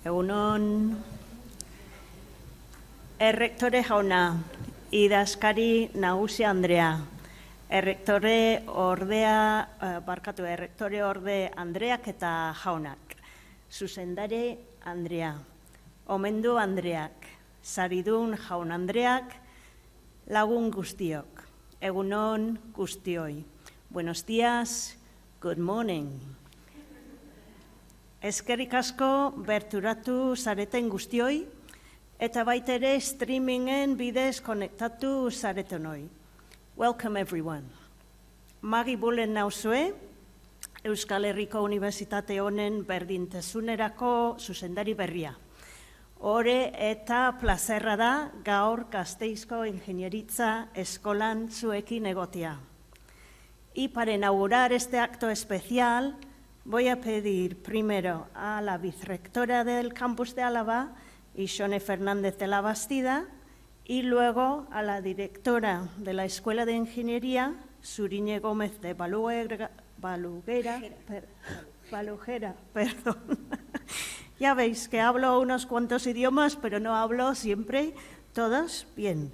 Egunon, errektore jauna, idazkari nagusi Andrea, errektore orde Andreak eta jaunak, zuzendari Andrea, omendu Andreak, saridun jaun Andreak, lagun guztiok, egunon guztioi. Buenos días, good morning. Eskerrik asko berturatu zareten guztioi, eta baita ere streamingen bidez konektatu zaretenoi. Welcome everyone. Magi Bulen nauzue, Euskal Herriko Unibertsitate honen berdintasunerako zuzendari berria. Ore eta plazerra da gaur Gasteizko Ingenieritza Eskolan zuekin egotea. Y para inaugurar este acto especial, voy a pedir primero a la vicerrectora del campus de Álava, Ixone Fernández de la Bastida, y luego a la directora de la Escuela de Ingeniería, Suriñe Gómez de Balujera. Ya veis que hablo unos cuantos idiomas, pero no hablo siempre todos bien.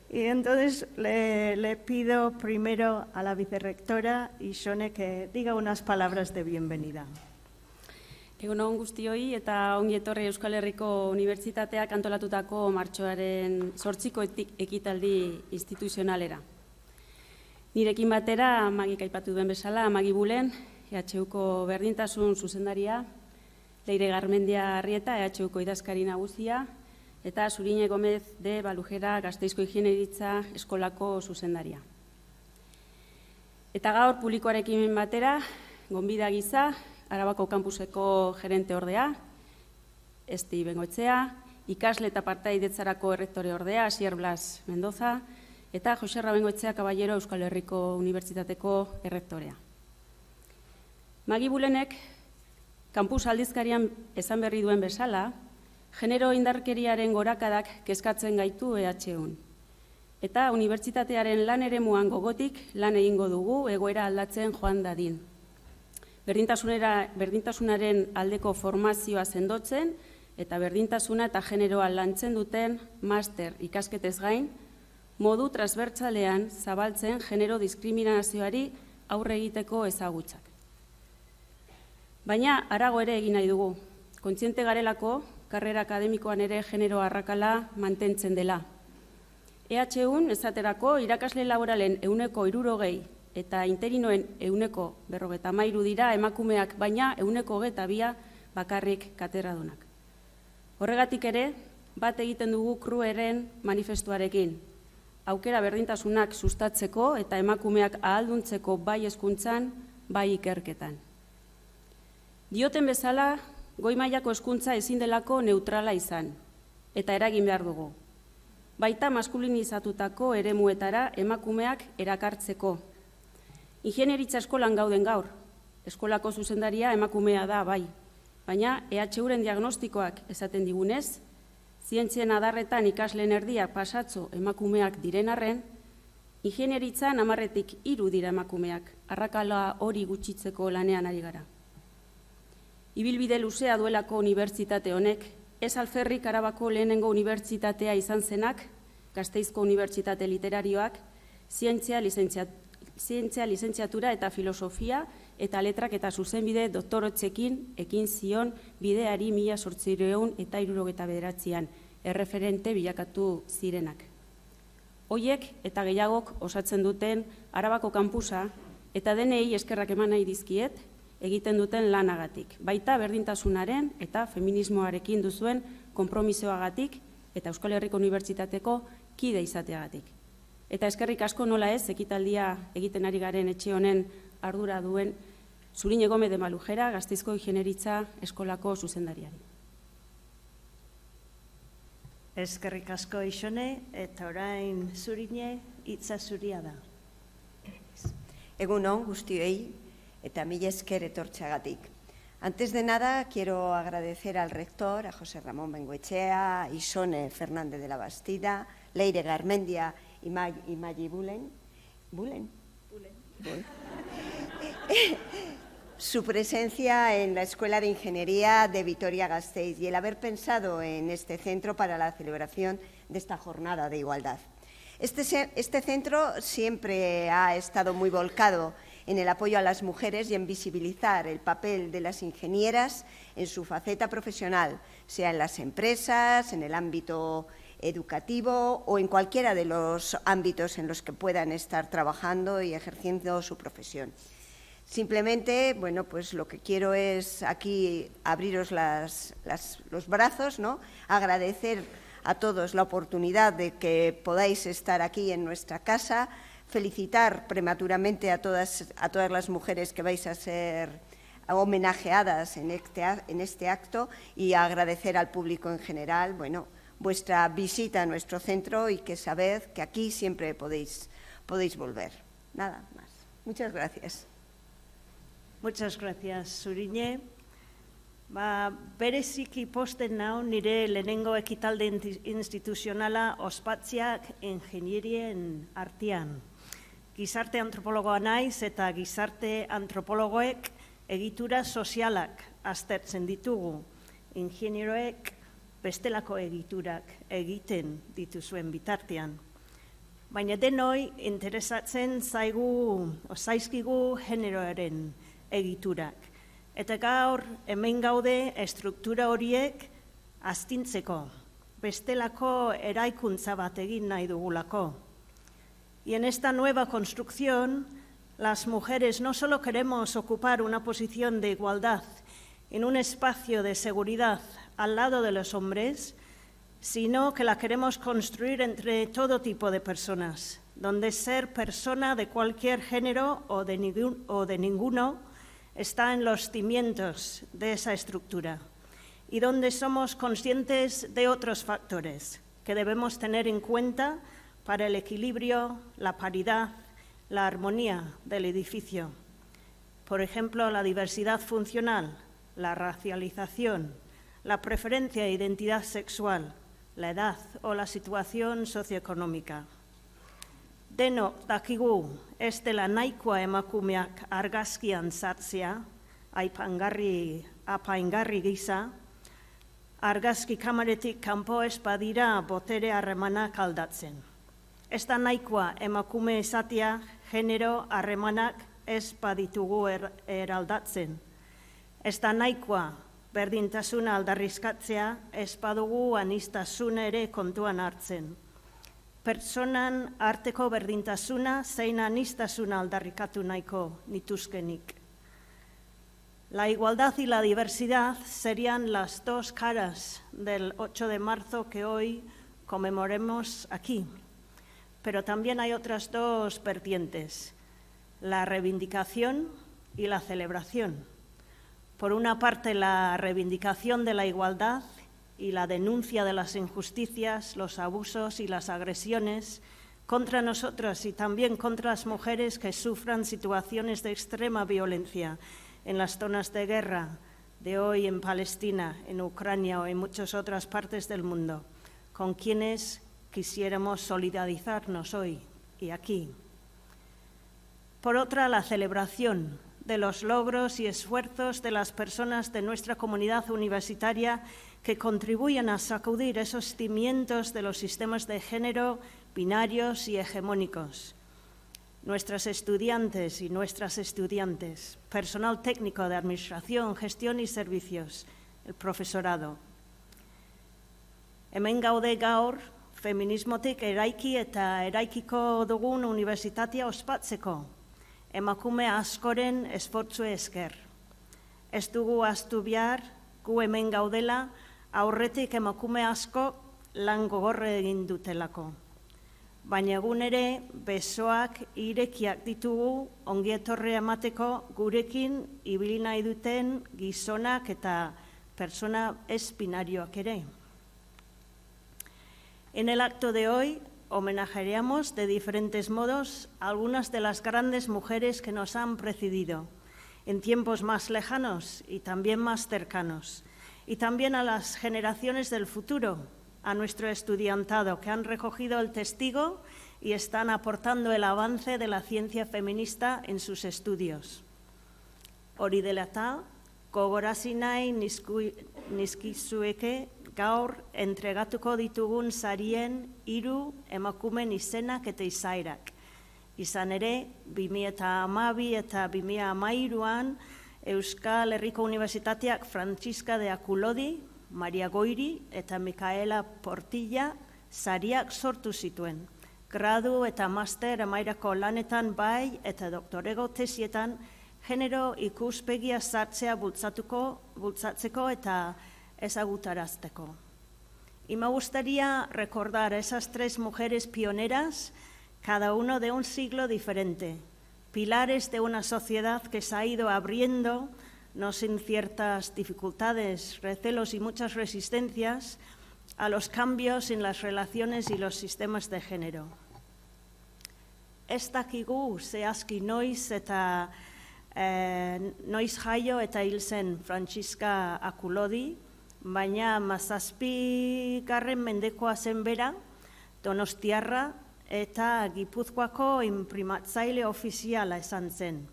Y entonces le pido primero a la vicerrectora Ixone que diga unas palabras de bienvenida. Egunon guztioi eta ongi etorri Euskal Herriko Unibertsitateak antolatutako martxoaren 8ko ekitaldi instituzionalera. Nirekin batera, Magik aipatu duen bezala, Magi Bulen, EHUko berdintasun zuzendaria, Leire Garmendia Arrieta, EHUko idazkari nagusia, eta Suriñe Gómez de Balujera Gasteizko Ingenieritza Eskolako zuzendaria. Eta gaur publikoarekin batera, gonbida gisa, Arabako kampuseko gerente ordea, Esti Bengoetxea, ikasle eta partaidetzarako errektore ordea, Asier Blas Mendoza, eta Joserra Bengoetxea Kaballero Euskal Herriko Unibertsitateko errektorea. Magi Bulenek, kampus aldizkarian esan berri duen bezala, genero indarkeriaren gorakadak kezkatzen gaitu EHUn. Eta unibertsitatearen lan eremuan gogotik lan egingo dugu egoera aldatzen joan dadin. Berdintasunaren aldeko formazioa sendotzen eta berdintasuna eta generoa lantzen duten master ikasketez gain, modu transbertsalean zabaltzen genero diskriminazioari aurre egiteko ezagutzak. Baina harago ere egin nahi dugu. Kontziente garelako, karrera akademikoan ere genero arrakala mantentzen dela. EHUn esaterako irakasle laboralen 60% eta interinoen 53% dira emakumeak, baina 22% bakarrik katedраdunak. Horregatik ere, bat egiten dugu Krueren manifestuarekin. Aukera berdintasunak sustatzeko eta emakumeak ahalduntzeko bai hezkuntzan, bai ikerketan. Dioten bezala, goi mailako hezkuntza ezin delako neutrala izan, eta eragin behar dugu. Baita maskulinizatutako eremuetara emakumeak erakartzeko. Ingenieritza eskolan gauden gaur, eskolako zuzendaria emakumea da bai, baina EHUren diagnostikoak esaten digunez, zientzien adarretan ikasleen erdia pasatzo emakumeak diren arren, ingenieritzan 10-tik 3 dira emakumeak, arrakala hori gutxitzeko lanean ari gara. Ibilbide luzea duelako unibertsitate honek, ez alferrik Arabako lehenengo unibertsitatea izan zenak, Gasteizko Unibertsitate Literarioak, zientzia lizentziatura eta filosofia eta letrak eta zuzenbide doktorotzekin ekin zion bideari 1879an erreferente bilakatu zirenak. Hoiek eta gehiagok osatzen duten Arabako kampusa eta denei eskerrak eman nahi dizkiet, egiten duten lanagatik, baita berdintasunaren eta feminismoarekin duzuen konpromisoagatik eta Euskal Herriko Unibertsitateko kide izateagatik. Eta eskerrik asko nola ez, ekitaldia egiten ari garen etxe honen ardura duen Suriñe Gómez de Balujera, Gasteizko Ingenieritza Eskolako zuzendariari. Eskerrik asko Ixone, eta orain Suriñe hitza zuria da. Egunon guztioi, eta mila esker etortxagatik. Antes de nada, quiero agradecer al rector, a José Ramón Bengoetxea, a Ixone Fernández de la Bastida, Leire Garmendia y Magi Bulen. su presencia en la Escuela de Ingeniería de Vitoria-Gasteiz y el haber pensado en este centro para la celebración de esta jornada de igualdad. Este centro siempre ha estado muy volcado en el apoyo a las mujeres y en visibilizar el papel de las ingenieras en su faceta profesional, sea en las empresas, en el ámbito educativo o en cualquiera de los ámbitos en los que puedan estar trabajando y ejerciendo su profesión. Simplemente, bueno, pues lo que quiero es aquí abriros los brazos, ¿no? Agradecer a todos la oportunidad de que podáis estar aquí en nuestra casa, felicitar prematuramente a todas las mujeres que vais a ser homenajeadas en este acto y agradecer al público en general, bueno, vuestra visita a nuestro centro y que sabed que aquí siempre podéis volver. Nada más. Muchas gracias. Muchas gracias, Zuriñe. Bereziki posten nau nire lehenengo ekitalde instituzionala ospatziak ingenierien artean. Gizarte antropologoa naiz eta gizarte antropologoek egitura sozialak aztertzen ditugu. Ingenieroek bestelako egiturak egiten dituzuen bitartean. Baina denoi interesatzen zaizkigu generoaren egiturak. Eta gaur hemen gaude estruktura horiek astintzeko, bestelako eraikuntza bat egin nahi dugulako. Y en esta nueva construcción, las mujeres no solo queremos ocupar una posición de igualdad en un espacio de seguridad al lado de los hombres, sino que la queremos construir entre todo tipo de personas, donde ser persona de cualquier género o de ninguno está en los cimientos de esa estructura y donde somos conscientes de otros factores que debemos tener en cuenta para el equilibrio, la paridad, la armonía del edificio. Por ejemplo, la diversidad funcional, la racialización, la preferencia e identidad sexual, la edad o la situación socioeconómica. Denok dakigu ez dela nahikoa emakumeak argazkian sartzea, apaingarri gisa, argazki kamaretik kanpo ez badira botere harremanak aldatzen. Ez da nahikoa emakume esatea genero harremanak ez baditugu eraldatzen. Ez da nahikoa berdintasuna aldarrizkatzea ez badugu aniztasuna ere kontuan hartzen. Pertsonan arteko berdintasuna zein aniztasuna aldarrikatu nahiko nituzkenik. La igualdad y la diversidad serían las dos caras del 8 de marzo que hoy conmemoremos aquí. Pero también hay otras dos vertientes, la reivindicación y la celebración. Por una parte, la reivindicación de la igualdad y la denuncia de las injusticias, los abusos y las agresiones contra nosotras y también contra las mujeres que sufran situaciones de extrema violencia en las zonas de guerra de hoy en Palestina, en Ucrania o en muchas otras partes del mundo, con quienes quisiéramos solidarizarnos hoy y aquí. Por otra, la celebración de los logros y esfuerzos de las personas de nuestra comunidad universitaria que contribuyen a sacudir esos cimientos de los sistemas de género binarios y hegemónicos. Nuestras estudiantes y nuestras estudiantes, personal técnico de administración, gestión y servicios, el profesorado. Hemen gaude gaur, feminismotik eraiki eta eraikiko dugun unibertsitatea ospatzeko, emakume askoren esfortzue esker. Ez dugu ahaztu behar, gu hemen gaudela, aurretik emakume asko lan gogorra egin dutelako. Baina egun ere, besoak irekiak ditugu ongietorria emateko gurekin ibili nahi duten gizonak eta persona ez binarioak ere. En el acto de hoy homenajeamos de diferentes modos a algunas de las grandes mujeres que nos han precedido en tiempos más lejanos y también más cercanos, y también a las generaciones del futuro, a nuestro estudiantado, que han recogido el testigo y están aportando el avance de la ciencia feminista en sus estudios. Hori dela eta, gogorazi nahi nizkizueke gaur entregatuko ditugun sarien 3 emakumen izenak eta izairak. Izan ere, 2012 eta 2013an Euskal Herriko Unibertsitateak Francisca de Akulodi, Maria Goiri eta Mikaela Portilla sariak sortu zituen. Gradu eta master amairako lanetan bai eta doktorego tesietan genero ikuspegia sartzea bultzatzeko eta ezagutarazteko. Y me gustaría recordar a esas 3 mujeres pioneras, cada uno de un siglo diferente, pilares de una sociedad que se ha ido abriendo, no sin ciertas dificultades, recelos y muchas resistencias, a los cambios en las relaciones y los sistemas de género. Ez dakigu zehazki noiz eta noiz jaio eta hil zen Francisca Akulodi, baina 17. mendekoa zen bera, Donostiarra eta Gipuzkoako inprimatzaile ofiziala izan zen,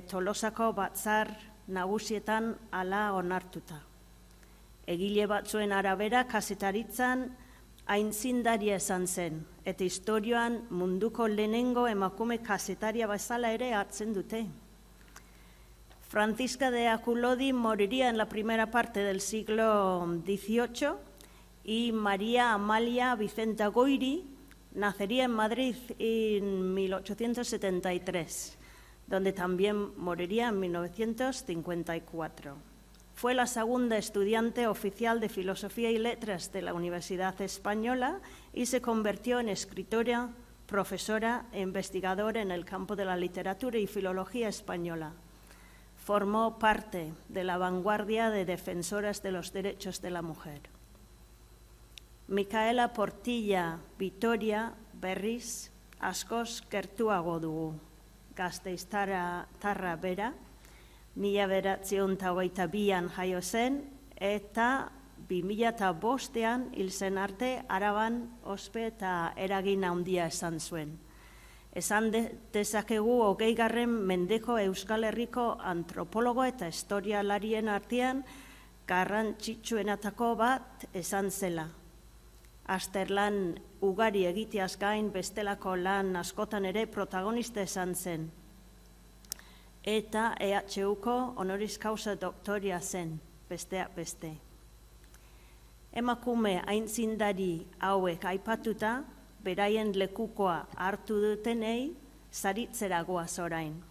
Tolosako batzar nagusietan hala onartuta. Egile batzuen arabera kazetaritzan aintzindaria izan zen, eta historioan munduko lehenengo emakume kazetaria bezala ere hartzen dute. Francisca de Akulodi moriría en la primera parte del siglo XVIII y María Amalia Vicenta Goiri nacería en Madrid en 1873, donde también moriría en 1954. Fue la segunda estudiante oficial de Filosofía y Letras de la Universidad Española y se convirtió en escritora, profesora e investigadora en el campo de la literatura y filología española. Formó parte de la vanguardia de defensoras de los derechos de la mujer. Mikaela Portilla Vitoria berriz askoz gertuago dugu. Gasteiztarra bera, 1922an jaio zen eta 2005an hil zen arte Araban ospe eta eragin handia esan zuen. Esan dezakegu 20. mendeko Euskal Herriko antropologo eta historialarien artean garrantzitsuenetako bat esan zela. Azterlan ugari egiteaz gain bestelako lan askotan ere protagonista esan zen. Eta EHUko honoris causa doktoria zen, besteak beste. Emakume aintzindari hauek aipatuta, beraien lekukoa hartu dutenei saritzera goaz orain.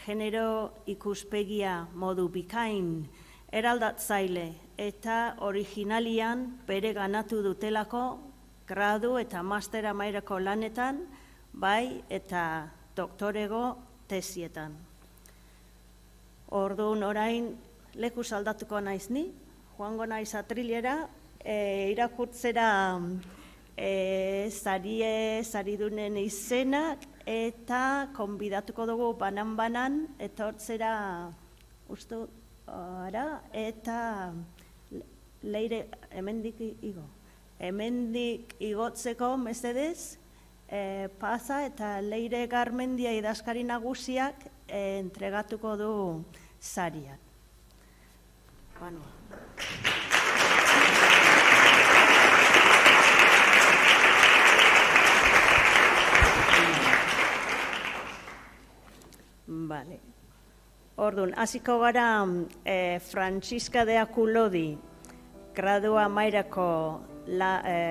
Genero ikuspegia modu bikain eraldatzaile eta originalian bere ganatu dutelako gradu eta master amairako lanetan, bai eta doktorego tesietan. Orduan orain lekuz aldatuko naiz ni, joango naiz atrilera, irakurtzera saridunen izenak eta konbidatuko dugu banan-banan etortzera uste ara eta leire hemendik igotzeko mesedez pasa eta Leire Garmendia idazkari nagusiak entregatuko du sariak. Vale. Orduan, hasiko gara Francisca de Akulodi gradua mairako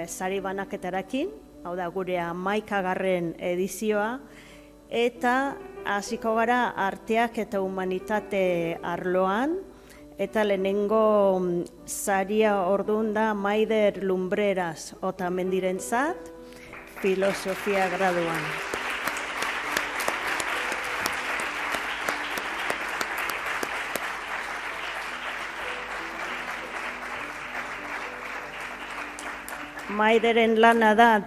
sari banaketarakin, hau da gure 11. edizioa, eta hasiko gara arteak eta humanitate arloan, eta lehenengo saria orduan da Maider Lumbreras Otamendirentzat, filosofia graduan. Maideren lana da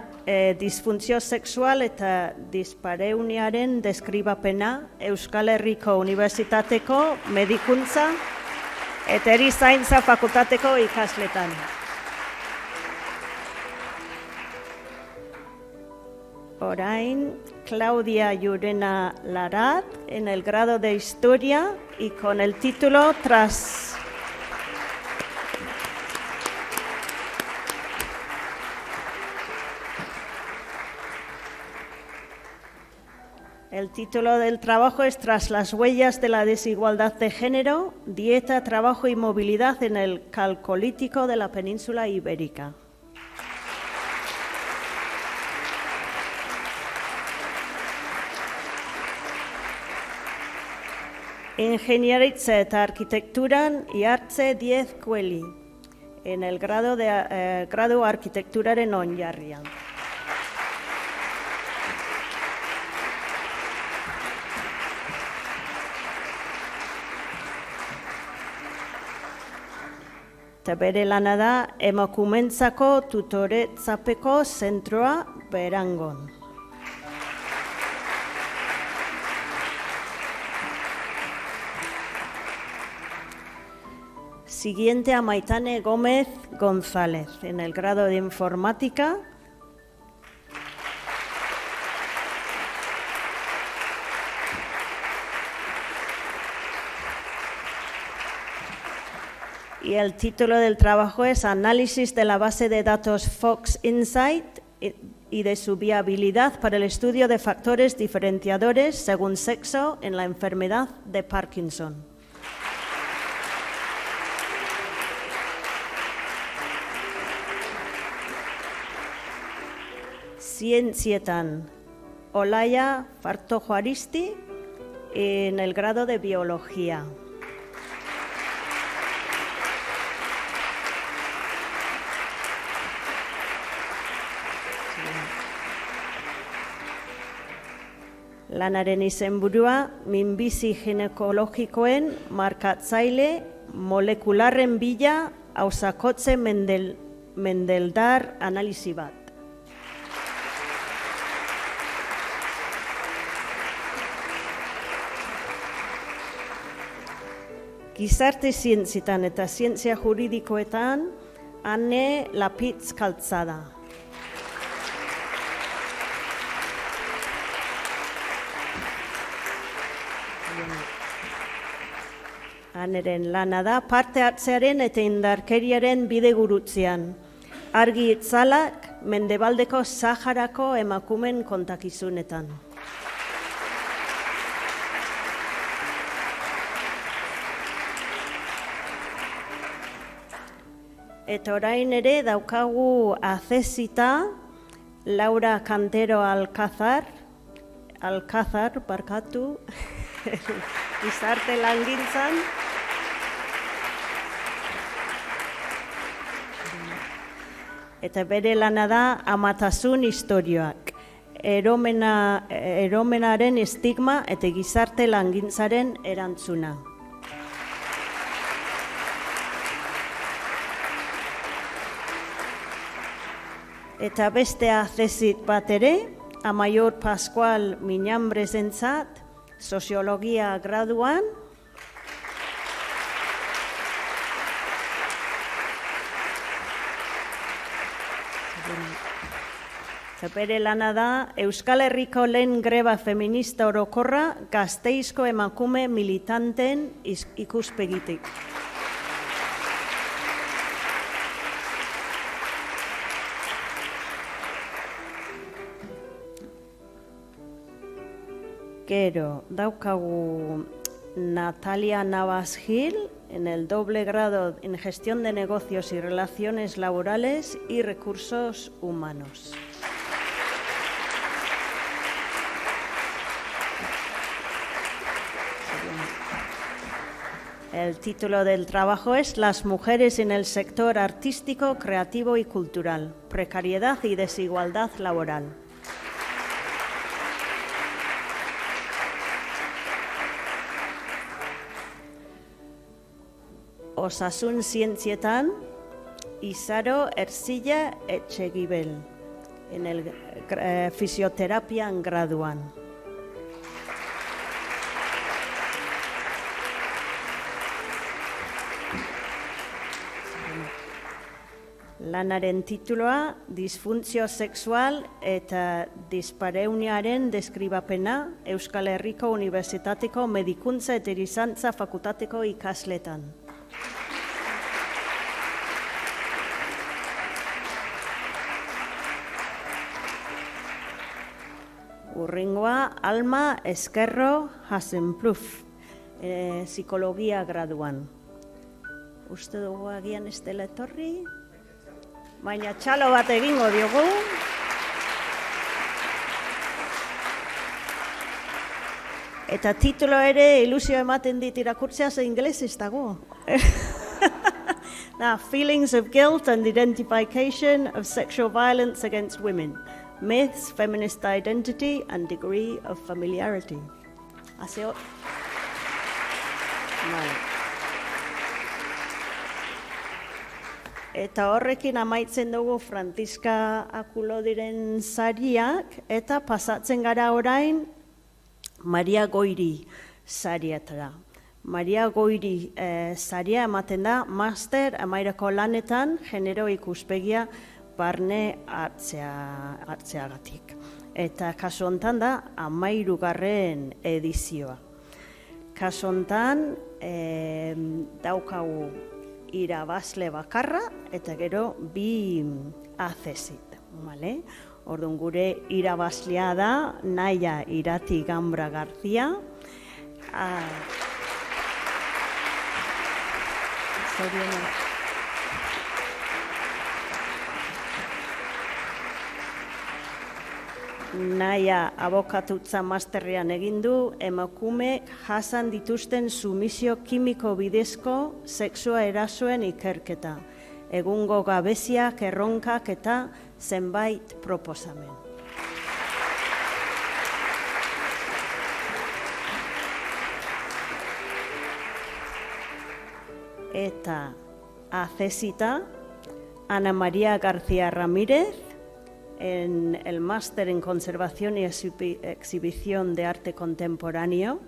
disfuntzio sexual eta dispareuniaren deskribapena Euskal Herriko Unibertsitateko medikuntza eta erizaintza fakultateko ikasletan. Orain, Claudia Llurena Larat en el grado de Historia y con el título El título del trabajo es Tras las huellas de la desigualdad de género, dieta, trabajo y movilidad en el Calcolítico de la península ibérica. Ingeniaritza eta Arkitekturan Iartze 10 Kueli, en el grado Arkitekturaren oinarrian. Eta bere lana da emakumeentzako tutoretzapeko zentroa Berangon. Siguiente a Maitane Gómez González, en el grado de Informática. Y el título del trabajo es Análisis de la base de datos Fox Insight y de su viabilidad para el estudio de factores diferenciadores según sexo en la enfermedad de Parkinson. Zientzietan Olaia Farto Juaristi en el grado de Biología. Lanaren izenburua, minbizi ginekologikoen markatzaile molekularren bila hausakotze mendeldar analisi bat. Gizarte zientzietan eta zientzia juridikoetan Anne Lapitz Calzada. Aneren lana da parte hartzearen eta indarkeriaren bidegurutzean. Argi itzalak Mendebaldeko Saharako emakumen kontakizunetan. Eta orain ere daukagu azezita Laura Cantero Alcázar, barkatu, gizarte langintzan. Eta bere lana da amatasun istorioak, eromenaren estigma eta gizarte langintzaren erantzuna. Eta beste azezit bat ere, Amaiur Pascual Miñambrezentzat, soziologia graduan, eta bere lana da Euskal Herriko lehen greba feminista orokorra Gasteizko emakume militanten ikuspegitik. Gero, daukagu Natalia Navas Gil en el doble grado en Gestión de Negocios y Relaciones Laborales y Recursos Humanos. El título del trabajo es Las mujeres en el sector artístico, creativo y cultural, precariedad y desigualdad laboral. Osasun zientzietan, Izaro Ercilla Etxegibel, en el fisioterapian graduan. Lanaren tituloa, disfuntzio sexual eta dispareuniaren deskribapena Euskal Herriko Unibertsitateko Medikuntza eta Erizantza Fakultateko ikasletan. Urrengoa, Alma Esquerro Hasenpluf, psikologia graduan. Uste dugu agian ez dela etorri, baina txalo bat egingo diogu. Eta titulo ere ilusio ematen dit irakurtzea, ze ingeles ez dago. Feelings of guilt and identification of sexual violence against women. Myths, feminist identity, and degree of familiarity. Vale. Eta horrekin amaitzen dugu Franziska Akulodiren sariak, eta pasatzen gara orain Maria Goiri sarietara. Maria Goiri saria ematen da master amairako lanetan genero ikuspegia barne hartzeagatik. Eta kasu hontan da 13. edizioa. Kasu hontan daukagu irabazle bakarra eta gero 2 azesit. Orduan gure irabazlea da Naia Irati Gambra Garzia. Naia abokatutza masterrean egin du emakume jasan dituzten sumisio kimiko bidezko sexua erasoen ikerketa, egungo gabeziak, erronkak eta zenbait proposamen. Eta acesita Ana María García Ramírez, en el máster en Conservación y Exhibición de Arte Contemporáneo.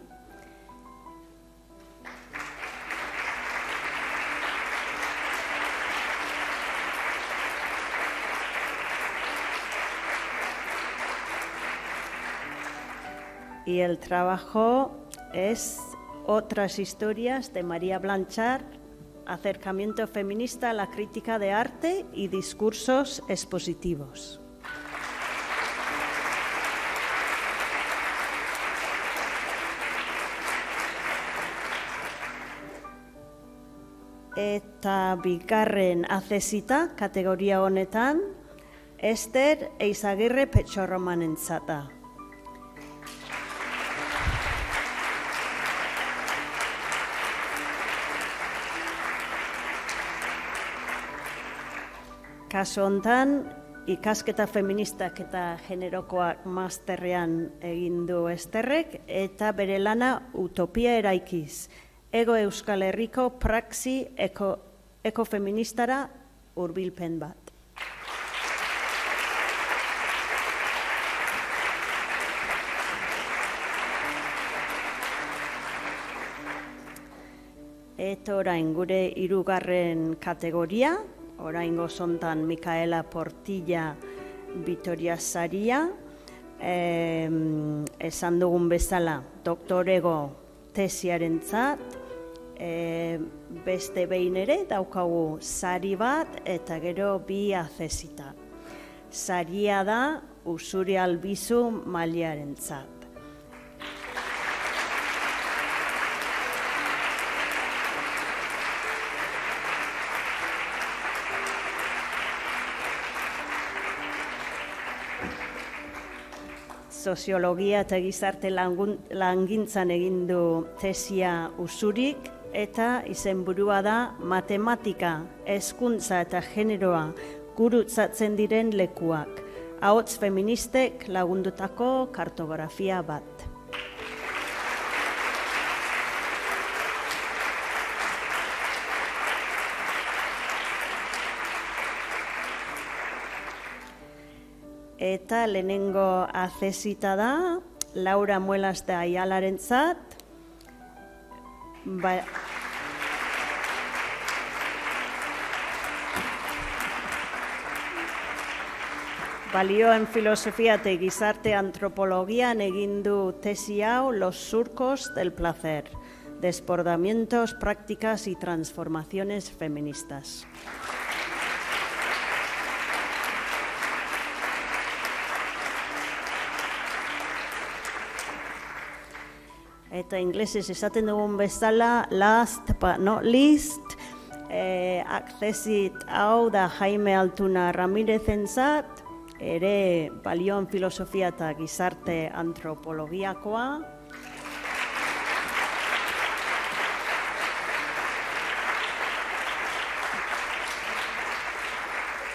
Y el trabajo es Otras historias de María Blanchard, acercamiento feminista a la crítica de arte y discursos expositivos. Eta bigarren azezita, kategoria honetan, Ester Eizagirre Petxorromanentzat da. Kasu hontan, ikasketa feministak eta generokoak masterrean egin du Esterrek, eta bere lana Utopia eraikiz, Ego Euskal Herriko praxi ekofeministara hurbilpen bat. Eta orain gure hirugarren kategoria, oraingo zontan Mikaela Portilla Vitoria saria, esan dugun bezala doktorego tesiarentzat, beste behin ere daukagu sari bat eta gero 2 azezita. Saria da Usuri Albizu Maliarentzat. Soziologia eta gizarte langintzan egin du tesia Usurik, eta izenburua da matematika, hezkuntza eta generoa gurutzatzen diren lekuak, ahots feministek lagundutako kartografia bat. Eta lehenengo azezita da, Laura Muelas de Ayalarentzat, balioen filosofia eta gizarte antropologian egin du tesi hau Los surcos del placer, desbordamientos, prácticas y transformaciones feministas. Eta inglesez esaten dugun bezala, last but not least, akzesit hau da Jaime Altuna Ramirezentzat, ere balioan filosofia eta gizarte antropologiakoa.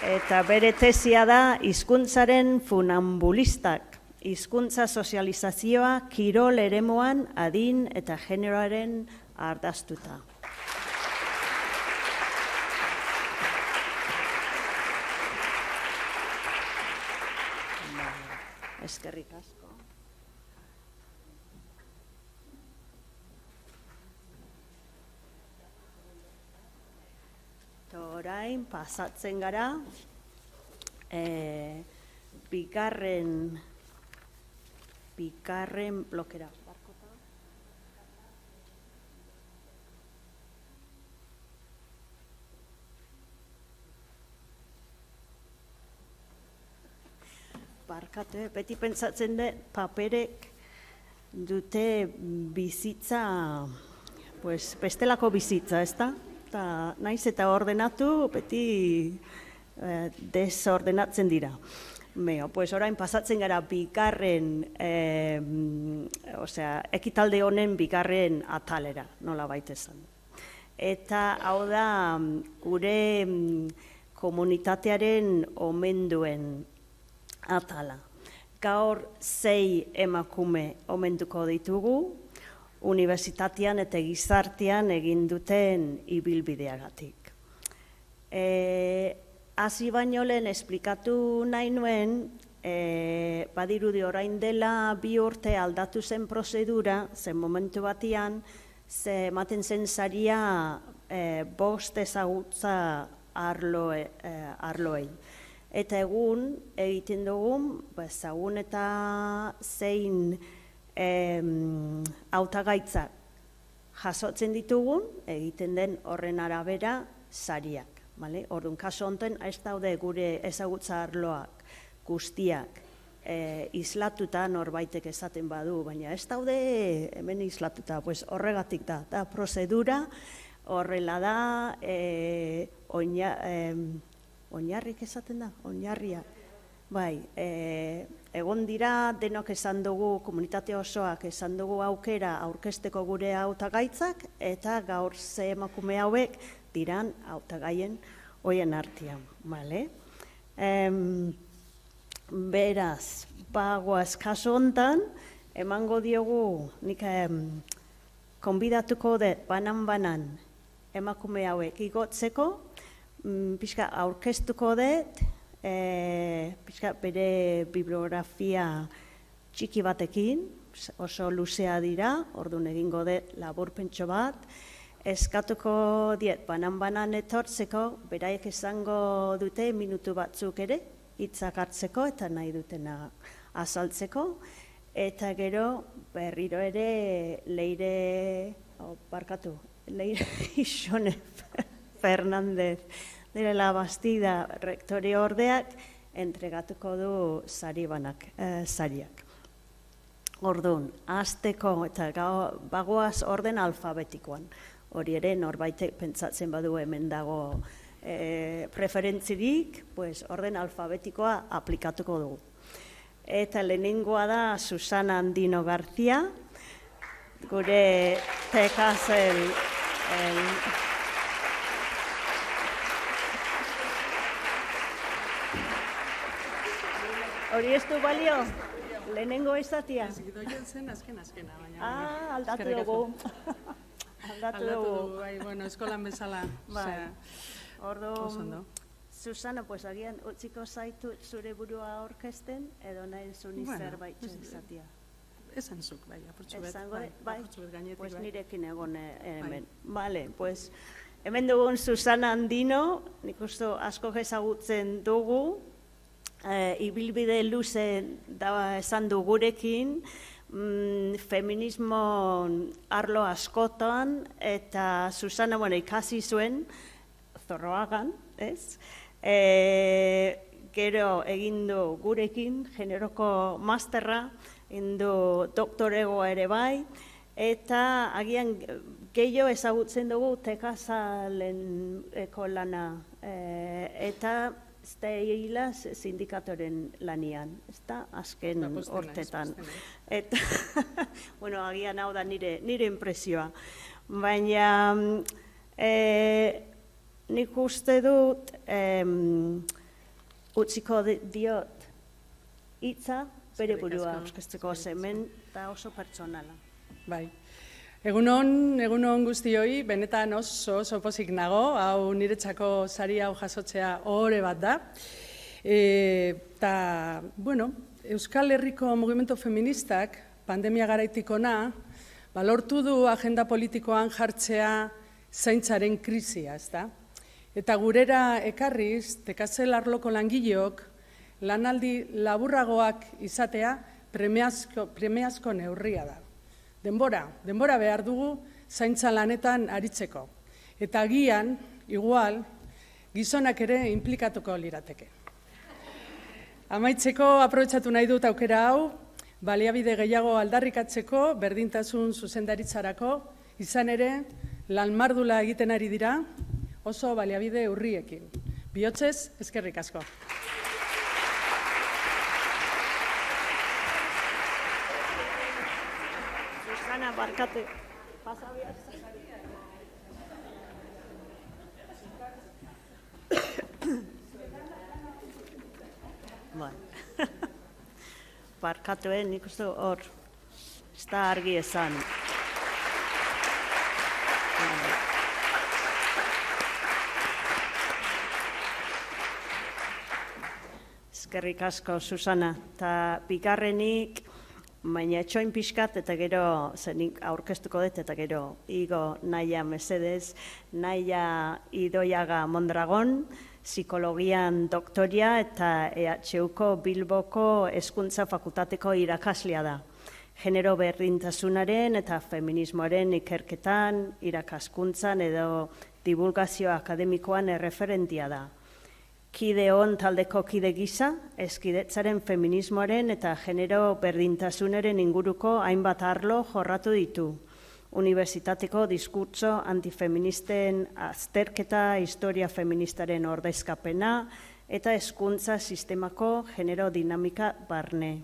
Eta bere tesia da hizkuntzaren funambulistak. Hizkuntza sozializazioa kirol eremuan adin eta generoaren ardaztuta. Eskerrik asko. Orain pasatzen gara bigarren blokera. Barkatu, beti pentsatzen dut paperek dute bizitza, bestelako bizitza, ezta? Naiz eta ordenatu, beti desordenatzen dira. Orain pasatzen gara bigarren, ekitalde honen bigarren atalera, nola baita esan. Eta hau da, gure komunitatearen omenduen atala. Gaur 6 emakume omenduko ditugu, unibertsitatean eta gizartean egin duten ibilbideagatik. Hasi baino lehen esplikatu nahi nuen, badirudi orain dela 2 urte aldatu zen prozedura, zen momentu batian, ematen zen saria 5 ezagutza arloei. Eta egun egiten dugun, ezagun eta zein hautagaitzak jasotzen ditugun, egiten den horren arabera sariak. Orduan, kaso honetan ez daude gure ezagutza arloak guztiak islatuta norbaitek esaten badu, baina ez daude hemen islatuta, horregatik da prozedura, horrela da, oinarrik esaten da, oinarriak. Bai, egon dira denok esan dugu, komunitate osoak esan dugu aukera aurkezteko gure hautagaitzak, eta gaur 6 emakume hauek diran hautagaien hoien artean. Beraz, bagoaz kaso hontan, emango diogu, nik konbidatuko dut banan emakume hauek igotzeko, pixka aurkeztuko dut, pixka bere bibliografia txiki batekin, oso luzea dira, orduan egingo dut laburpentxo bat, eskatuko diet banan etortzeko, beraiek esango dute minutu batzuk ere, hitzak hartzeko eta nahi dutena azaltzeko, eta gero berriro ere Leire Isone Fernandez de la Bastida rektore ordeak entregatuko du sariak. Orduan, hasteko eta bagoaz orden alfabetikoan. Hori ere norbaitek pentsatzen badu hemen dago preferentzirik, orden alfabetikoa aplikatuko dugu. Eta lehenengoa da Susana Andino García, gure Texasen hori ez du balio? Lehenengo ezatia? Ez gidoien zen azkena, baina... Aldatu dugu. Aldatu dugu, eskolan bezala. Ordo, Susana, agian utziko zaitu zure burua aurkezten, edo nahi zuni zerbait ezatia? Esan zuk, apurtxu bet. Apurtxu bet gainetik, bai. Nirekin egon hemen. Bale, hemen dugun Susana Andino, nik uste asko ezagutzen dugu, ibilbide luze esan du gurekin, feminismo arlo askotan, eta Susana, ikasi zuen, Zorroagan, ez? Gero egin du gurekin, generoko masterra, egin du doktoregoa ere bai, eta agian gehiago ezagutzen dugu Tekazaleneko lana, eta Steila sindikatoren lanian, ez da, azken hortetan. Eta, agian hau da nire impresioa. Baina, nik uste dut, utziko diot, hitza bere burua aurkezteko hemen eta oso pertsonala. Bai. Egunon guztioi, benetan oso pozik nago, hau niretzako sari hau jasotzea ohore bat da. Eta, Euskal Herriko mugimendu feministak pandemia garaitik ona, lortu du agenda politikoan jartzea zaintzaren krisia, ezta? Eta gurera ekarriz, Tekazel arloko langileok, lanaldi laburragoak izatea premiazko neurria da. Denbora behar dugu zaintza lanetan aritzeko. Eta agian, igual, gizonak ere inplikatuko lirateke. Amaitzeko aprobetxatu nahi dut aukera hau, baliabide gehiago aldarrikatzeko, berdintasun zuzendaritzarako, izan ere, lan mardula egiten ari dira, oso baliabide urriekin. Bihotzez, eskerrik asko. Susana, barkate. Pasa behar. Barkatu, nik uste hor, ez da argi esan. Eskerrik asko, Susana. Eta bigarrenik, baina etxoin pixkat, eta gero, zenik aurkeztuko dut, eta gero, Igo Naia Mesedez, Naia Idoiaga Mondragon, psikologian doktoria eta EHUko Bilboko Hezkuntza Fakultateko irakaslea da. Genero berdintasunaren eta feminismoaren ikerketan, irakaskuntzan edo divulgazio akademikoan erreferentia da. Kide hon taldeko kide gisa, hezkidetzaren feminismoaren eta genero berdintasunaren inguruko hainbat arlo jorratu ditu. Unibertsitateko diskurtso antifeministen azterketa, historia feministaren ordezkapena eta hezkuntza sistemako genero dinamika barne.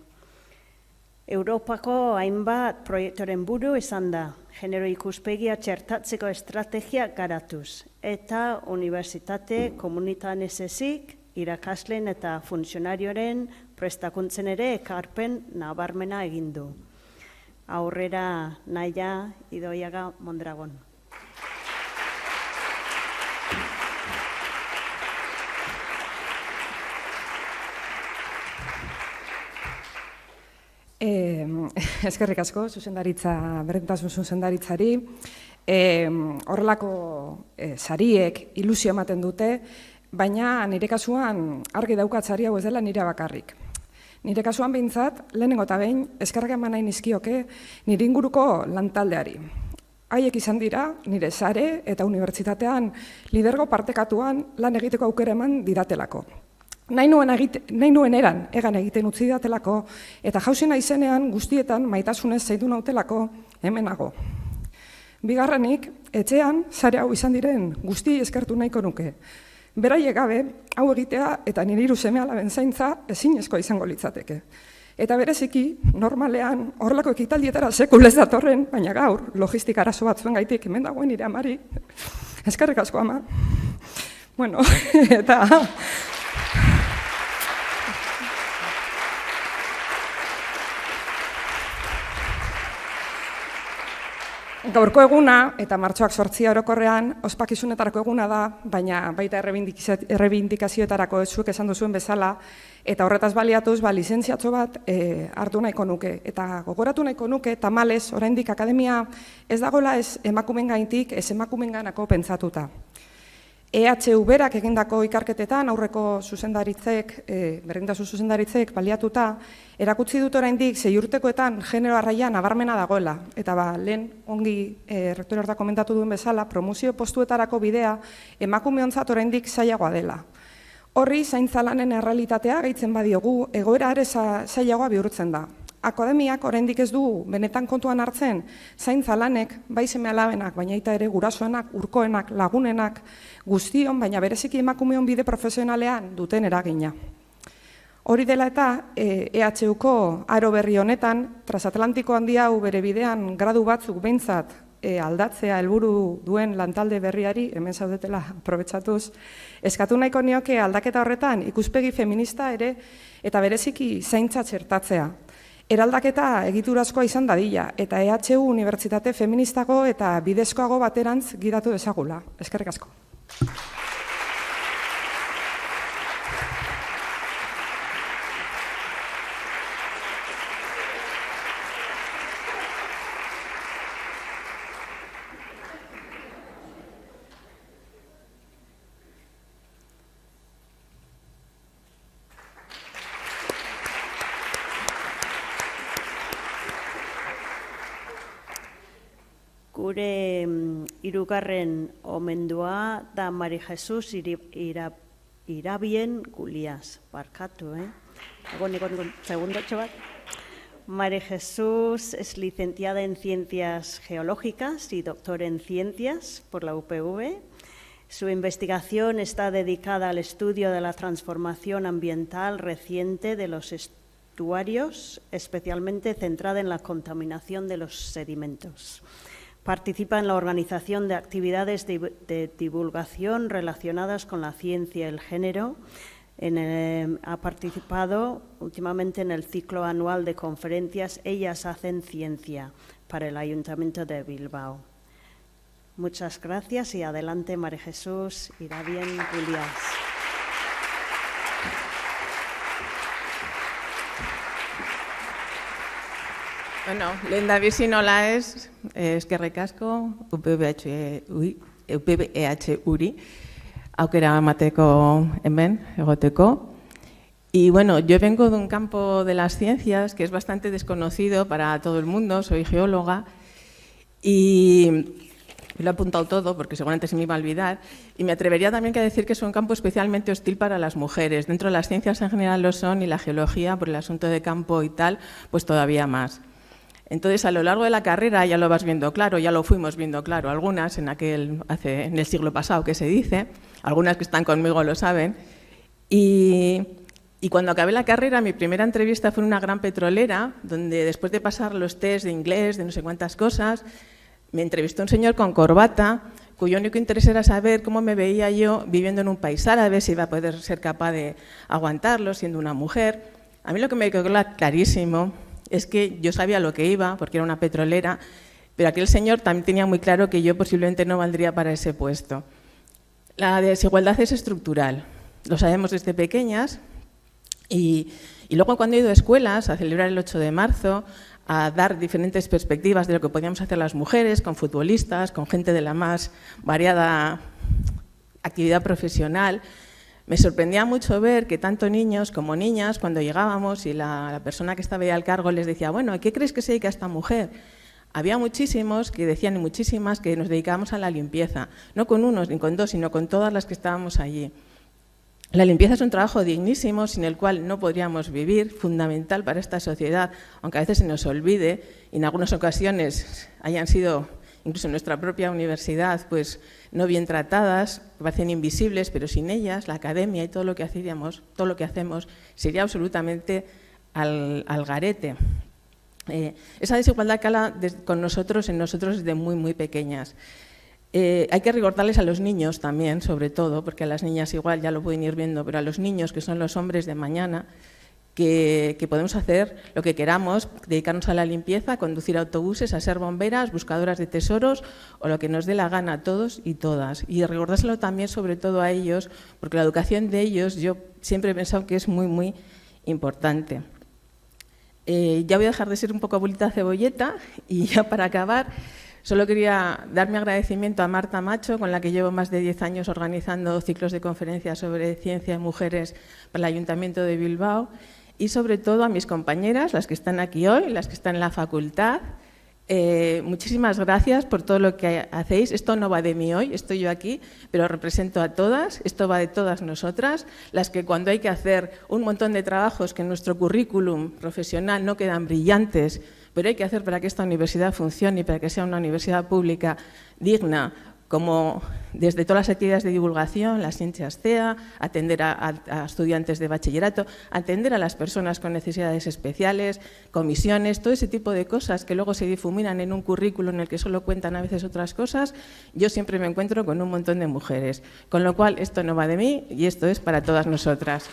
Europako hainbat proiektoren buru izan da, genero ikuspegia txertatzeko estrategia garatuz, eta unibertsitate komunitan ez ezik, irakasleen eta funtzionarioren prestakuntzen ere ekarpen nabarmena egin du. Aurrera Naia Idoiaga Mondragon. Eskerrik asko, berdintasun zuzendaritzari. Horrelako sariek ilusio ematen dute, baina nire kasuan argi daukat sari hau ez dela nire bakarrik. Nire kasuan behintzat, lehenengo eta behin, eskerrak eman nahi nizkioke nire inguruko lantaldeari. Haiek izan dira, nire sare eta unibertsitatean lidergo partekatuan lan egiteko aukera eman didatelako. Nahi nuen eran egan egiten utzi didatelako eta jauzi naizenean guztietan maitasunez zaidu nautelako hemenago. Bigarrenik, etxean sare hau izan diren guzti eskertu nahiko nuke. Beraiek gabe, hau egitea eta nire 3 seme-alaben zaintza ezinezkoa izango litzateke. Eta bereziki, normalean, horrelako ekitaldietara sekul ez datorren, baina gaur, logistika arazo bat zuen gaitik, hemen dagoen nire amari. Eskerrik asko, ama. Bueno, eta... Gaurko eguna, eta martxoak 8 orokorrean, ospakizunetarako eguna da, baina baita errebindikazioetarako zuek esan duzuen bezala, eta horretaz baliatuz, lizentziatxo bat hartu nahiko nuke. Eta gogoratu nahiko nuke, tamalez, oraindik akademia ez dagoela ez emakumen gaintik, ez emakumen ganako pentsatuta. EHU berak egindako ikerketetan aurreko zuzendaritzek, berdintasun zuzendaritzek baliatuta, erakutsi dut oraindik 6 urtekoetan genero arraia nabarmena dagoela. Eta lehen ongi rektoreorda komentatu duen bezala, promozio postuetarako bidea emakumeontzat oraindik zailagoa dela. Horri zaintza lanen errealitatea gehitzen badiogu, egoera ere zailagoa bihurtzen da. Akademiak oraindik ez du benetan kontuan hartzen zaintza lanek, bai seme-alabenak, baina ere gurasoenak, urkoenak, lagunenak, guztion, baina bereziki emakumeon bide profesionalean duten eragina. Hori dela eta EHUko aro berri honetan, transatlantiko handi hau bere bidean gradu batzuk behintzat aldatzea helburu duen lantalde berriari, hemen zaudetela aprobetxatuz, eskatu nahiko nioke aldaketa horretan ikuspegi feminista ere eta bereziki zaintza txertatzea. Eraldaketa egiturazkoa izan dadila, eta EHU unibertsitate feministago eta bidezkoago baterantz gidatu dezagula. Eskerrik asko. Gure hirugarren omendua da Mari Jesus Irabien Gulias. Barkatu, segundotxo bat. Mari Jesús es licenciada en Ciencias Geológicas y doctor en Ciencias por la UPV. Su investigación está dedicada al estudio de la transformación ambiental reciente de los estuarios, especialmente centrada en la contaminación de los sedimentos. Participa en la organización de actividades de divulgación relacionadas con la ciencia y el género. Ha participado últimamente en el ciclo anual de conferencias Ellas hacen ciencia para el Ayuntamiento de Bilbao. Muchas gracias y adelante, María Jesús Irabien Gulias. Bueno, lehendabizi nola eskerrik asko UPV-EHUri aukera emateko hemen egoteko. Y bueno, yo vengo de un campo de las ciencias que es bastante desconocido para todo el mundo, soy geóloga y lo he apuntado todo porque seguramente se me iba a olvidar y me atrevería también a decir que es un campo especialmente hostil para las mujeres. Dentro de las ciencias en general lo son y la geología, por el asunto de campo y tal, pues todavía más. Entonces, a lo largo de la carrera ya lo vas viendo claro, ya lo fuimos viendo claro, algunas en el siglo pasado que se dice, algunas que están conmigo lo saben. Y cuando acabé la carrera, mi primera entrevista fue en una gran petrolera, donde después de pasar los test de inglés, de no sé cuántas cosas, me entrevistó un señor con corbata, cuyo único interés era saber cómo me veía yo viviendo en un país árabe, si iba a poder ser capaz de aguantarlo siendo una mujer. A mí lo que me quedó clarísimo es que yo sabía lo que iba, porque era una petrolera, pero aquel señor también tenía muy claro que yo posiblemente no valdría para ese puesto. La desigualdad es estructural, lo sabemos desde pequeñas, y luego cuando he ido a escuelas a celebrar el 8 de marzo, a dar diferentes perspectivas de lo que podíamos hacer las mujeres, con futbolistas, con gente de la más variada actividad profesional, me sorprendía mucho ver que tanto niños como niñas, cuando llegábamos y la persona que estaba ahí al cargo les decía, bueno, ¿a qué crees que se dedica esta mujer? Había muchísimos que decían y muchísimas que nos dedicábamos a la limpieza, no con unos ni con dos, sino con todas las que estábamos allí. La limpieza es un trabajo dignísimo, sin el cual no podríamos vivir, fundamental para esta sociedad, aunque a veces se nos olvide y en algunas ocasiones hayan sido, incluso en nuestra propia universidad, pues no bien tratadas, parecen invisibles, pero sin ellas la academia y todo lo que hacemos sería absolutamente al garete. Esa desigualdad cala con nosotros, en nosotros desde muy, muy pequeñas. Hay que recordarles a los niños también, sobre todo, porque a las niñas igual ya lo pueden ir viendo, pero a los niños, que son los hombres de mañana, que podemos hacer lo que queramos, dedicarnos a la limpieza, conducir autobuses, a ser bomberas, buscadoras de tesoros o lo que nos dé la gana a todos y todas. Y recordárselo también sobre todo a ellos, porque la educación de ellos yo siempre he pensado que es muy, muy importante. Ya voy a dejar de ser un poco abuelita cebolleta y ya para acabar Solo quería dar mi agradecimiento a Marta Macho, con la que llevo más de 10 años organizando ciclos de conferencias sobre ciencia y mujeres para el Ayuntamiento de Bilbao, y sobre todo a mis compañeras, las que están aquí hoy, las que están en la facultad. Muchísimas gracias por todo lo que hacéis. Esto no va de mí hoy, estoy yo aquí, pero represento a todas, esto va de todas nosotras, las que cuando hay que hacer un montón de trabajos que en nuestro currículum profesional no quedan brillantes, pero hay que hacer para que esta universidad funcione y para que sea una universidad pública digna, como desde todas las actividades de divulgación, la Ciencias CEA, atender a estudiantes de bachillerato, atender a las personas con necesidades especiales, comisiones, todo ese tipo de cosas que luego se difuminan en un currículo en el que solo cuentan a veces otras cosas. Yo siempre me encuentro con un montón de mujeres, con lo cual esto no va de mí y esto es para todas nosotras.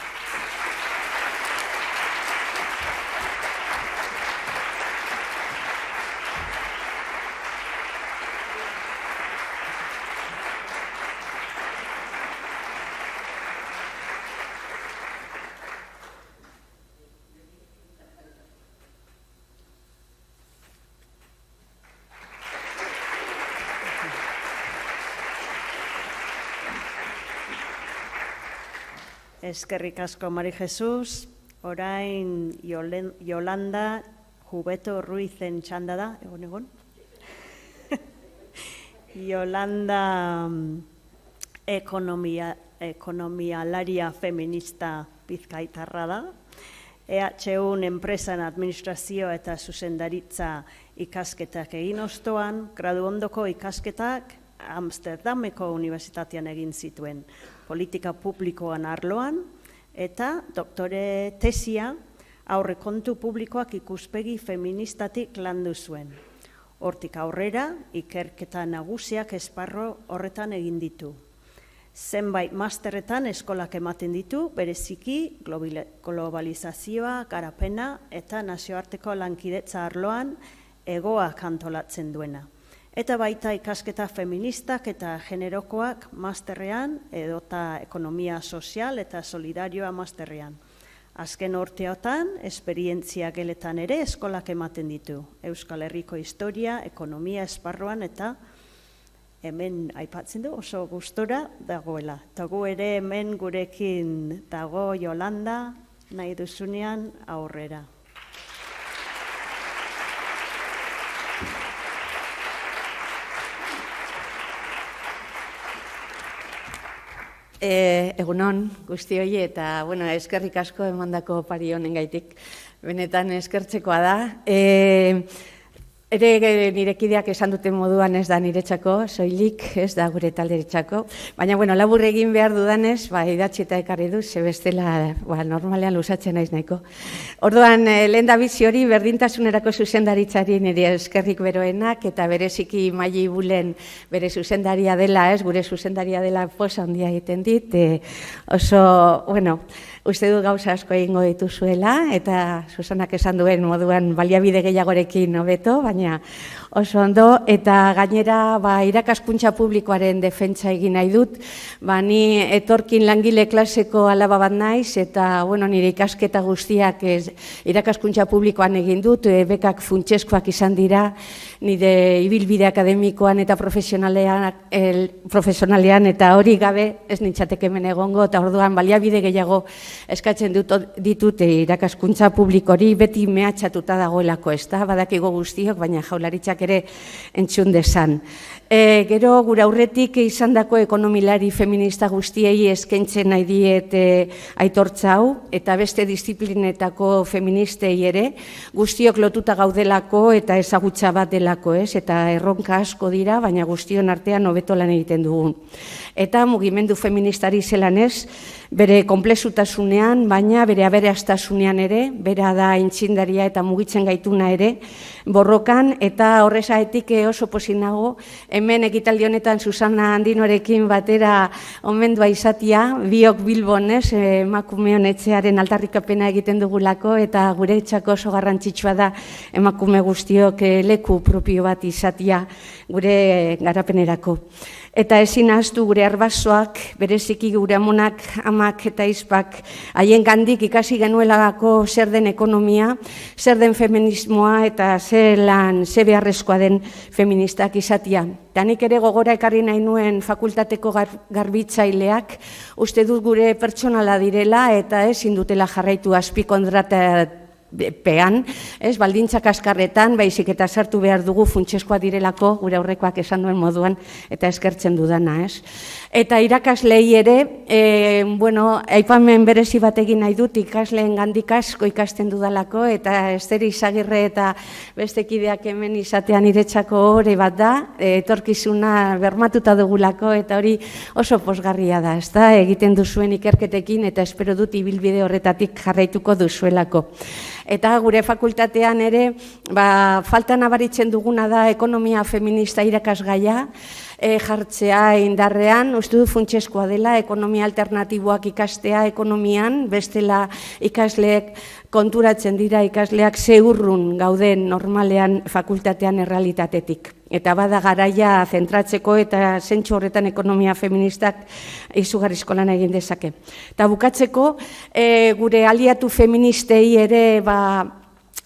Eskerrik asko, Mari Jesus. Orain Yolanda Jubeto Ruizen txanda da, egon? Yolanda ekonomialaria feminista bizkaitarra da. EHUn enpresan administrazio eta zuzendaritza ikasketak egin ostoan, gradu ondoko ikasketak Amsterdameko Unibertsitatean egin zituen, politika publikoan arloan, eta doktore tesia aurrekontu publikoak ikuspegi feministatik landu zuen. Hortik aurrera, ikerketa nagusiak esparro horretan egin ditu. Zenbait masterretan eskolak ematen ditu, bereziki globalizazioa, garapena eta nazioarteko lankidetza arloan egoak antolatzen duena. Eta baita ikasketa feministak eta generokoak masterrean edota ekonomia sozial eta solidarioa masterrean. Azken urteotan, esperientzia geletan ere eskolak ematen ditu. Euskal Herriko historia, ekonomia esparruan eta hemen aipatzen du oso gustora dagoela. Eta gu ere hemen gurekin dago Yolanda, nahi duzunean aurrera. Egunon guztioi eta eskerrik asko emandako pari honengaitik. Benetan eskertzekoa da. Ere nirekideak esan duten moduan ez da niretzako, soilik ez da gure talderetzako. Baina, labur egin behar dudanez, idatzi eta ekarri du, ze bestela normalean luzatzen naiz nahiko. Orduan, lehen da bizi hori berdintasunerako zuzendaritzari nire eskerrik beroenak eta bereziki Maili Bulen bere zuzendaria dela, gure zuzendaria dela posa handia egiten dit. Oso, uste du gauza asko egingo dituzuela eta Susanak esan duen moduan baliabide gehiagorekin hobeto, baina oso ondo, eta gainera irakaskuntza publikoaren defentsa egin nahi dut. Ni etorkin langile klaseko alaba bat naiz, eta nire ikasketa guztiak irakaskuntza publikoan egin dut, bekak funtseskoak izan dira, nire ibilbide akademikoan eta profesionalean, eta hori gabe ez nintzateke hemen egongo, eta orduan baliabide gehiago eskatzen ditut irakaskuntza publikori beti mehatxatuta dagoelako, ez da, badakigo guztiok, baina Jaurlaritzak ere entzun dezan. Gero gure aurretik izandako ekonomilari feminista guztiei eskaintzen nahi diet aitortza hau, eta beste disiplinetako feministei ere, guztiok lotuta gaudelako eta ezagutza bat delako, eta erronka asko dira, baina guztion artean hobeto lan egiten dugun. Eta mugimendu feministari zelan ez, bere konplexutasunean, baina bere aberastasunean ere, bera da aintzindaria eta mugitzen gaituna ere, borrokan, eta horrezaetik oso pozik nago, hemen ekitaldi honetan Susana Andinorekin batera omendua izatia, biok Bilbon emakumeon etxearen aldarrikapena egiten dugulako, eta gure etxako oso garrantzitsua da emakume guztiok leku propio bat izatia gure garapenerako. Eta ezin ahaztu gure arbasoak, bereziki gure amonak, amak eta izpak, haien gandik ikasi genuelako zer den ekonomia, zer den feminismoa eta ze beharrezkoa den feministak izatia. Eta nik ere gogora ekarri nahi nuen fakultateko garbitzaileak, uste dut gure pertsonala direla eta ezin dutela jarraitu azpikontratapean, baldintzak askarretan, baizik eta sartu behar dugu funtseskoa direlako, gure aurrekoak esan duen moduan, eta eskertzen dudana, Eta irakaslei ere, aipamen berezi bat egin nahi dut, ikasleen gandik asko ikasten dudalako, eta Ester Izagirre eta beste kideak hemen izatean iretzako hori bat da, etorkizuna bermatuta dugulako, eta hori oso pozgarria da, egiten duzuen ikerketekin, eta espero dut ibilbide horretatik jarraituko duzuelako. Eta gure fakultatean ere, falta nabaritzen duguna da ekonomia feminista irakasgaia, jartzea indarrean, uste du funtseskoa dela, ekonomia alternatiboak ikastea ekonomian, bestela ikasleek konturatzen dira ikasleak zeurrun gauden normalean fakultatean errealitatetik. Eta bada garaia zentratzeko eta zentsu horretan ekonomia feministak izugarrizko lan egin dezake. Eta bukatzeko, gure aliatu feministei ere,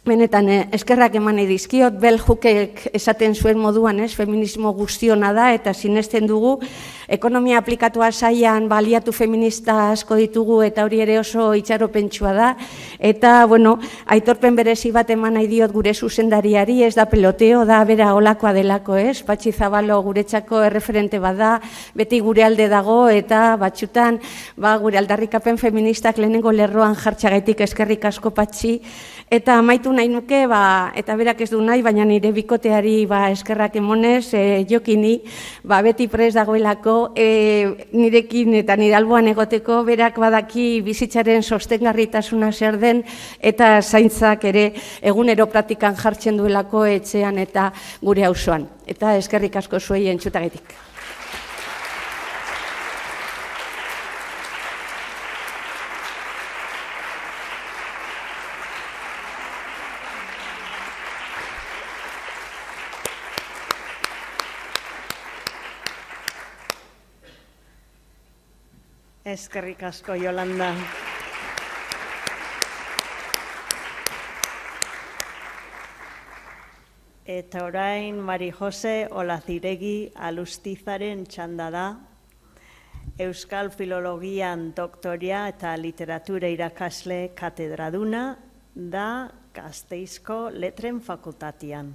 benetan, eskerrak eman edizkiot, Bell Hookek esaten zuen moduan, feminismo guztiona da, eta sinesten dugu, ekonomia aplikatua saian aliatu feminista asko ditugu, eta hori ere oso itxaropentsua da, eta, aitorpen berezi bat eman nahi diot gure zuzendariari, ez da peloteo, da bera olakoa delako, Patxi Zabalo guretzako erreferente bada, beti gure alde dago, eta batxutan, gure aldarrikapen feministak lehenengo lerroan jartxagaitik eskerrik asko Patxi, eta amaitu nahi nuke, eta berak ez du nahi, baina nire bikoteari eskerrak emonez, jokini, beti prest dagoelako, nirekin eta nire alboan egoteko, berak badaki bizitzaren sostengarritasuna zer den, eta zaintzak ere egunero praktikan jartzen duelako etxean eta gure auzoan. Eta eskerrik asko zuei entzutagatik. Eskerrik asko, Yolanda. Eta orain, Mari Jose Olaziregi Alustizaren txanda da. Euskal Filologian doktoria eta literatura irakasle katedraduna da Gasteizko Letren Fakultatian.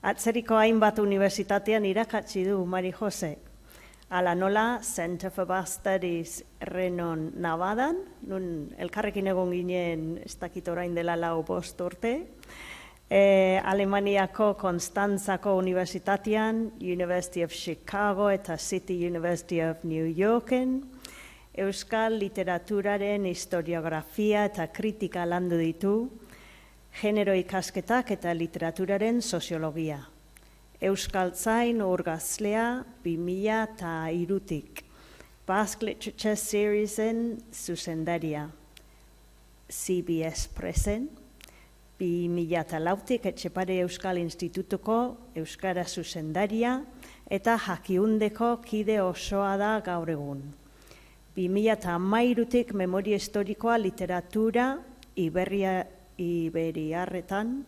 Atzeriko hainbat unibertsitatean irakatsi du Mari Jose. Ala nola, Center for Basque Studies Renon Navadan, nun elkarrekin egon ginen ez dakit orain dela 5 urte, Alemaniako Konstantzako Unibertsitatean, University of Chicago eta City University of New Yorken, Euskal literaturaren historiografia eta kritika landu ditu, genero ikasketak eta literaturaren soziologia. Euskaltzain urgazlea 2003-tik, Basque Literature Seriesen zuzendaria, CBS Pressen, 2004-tik Etxepare Euskal Institutuko Euskara zuzendaria eta Jakiundeko kide osoa da gaur egun. 2013-tik Memoria Historikoa Literatura Iberiarretan,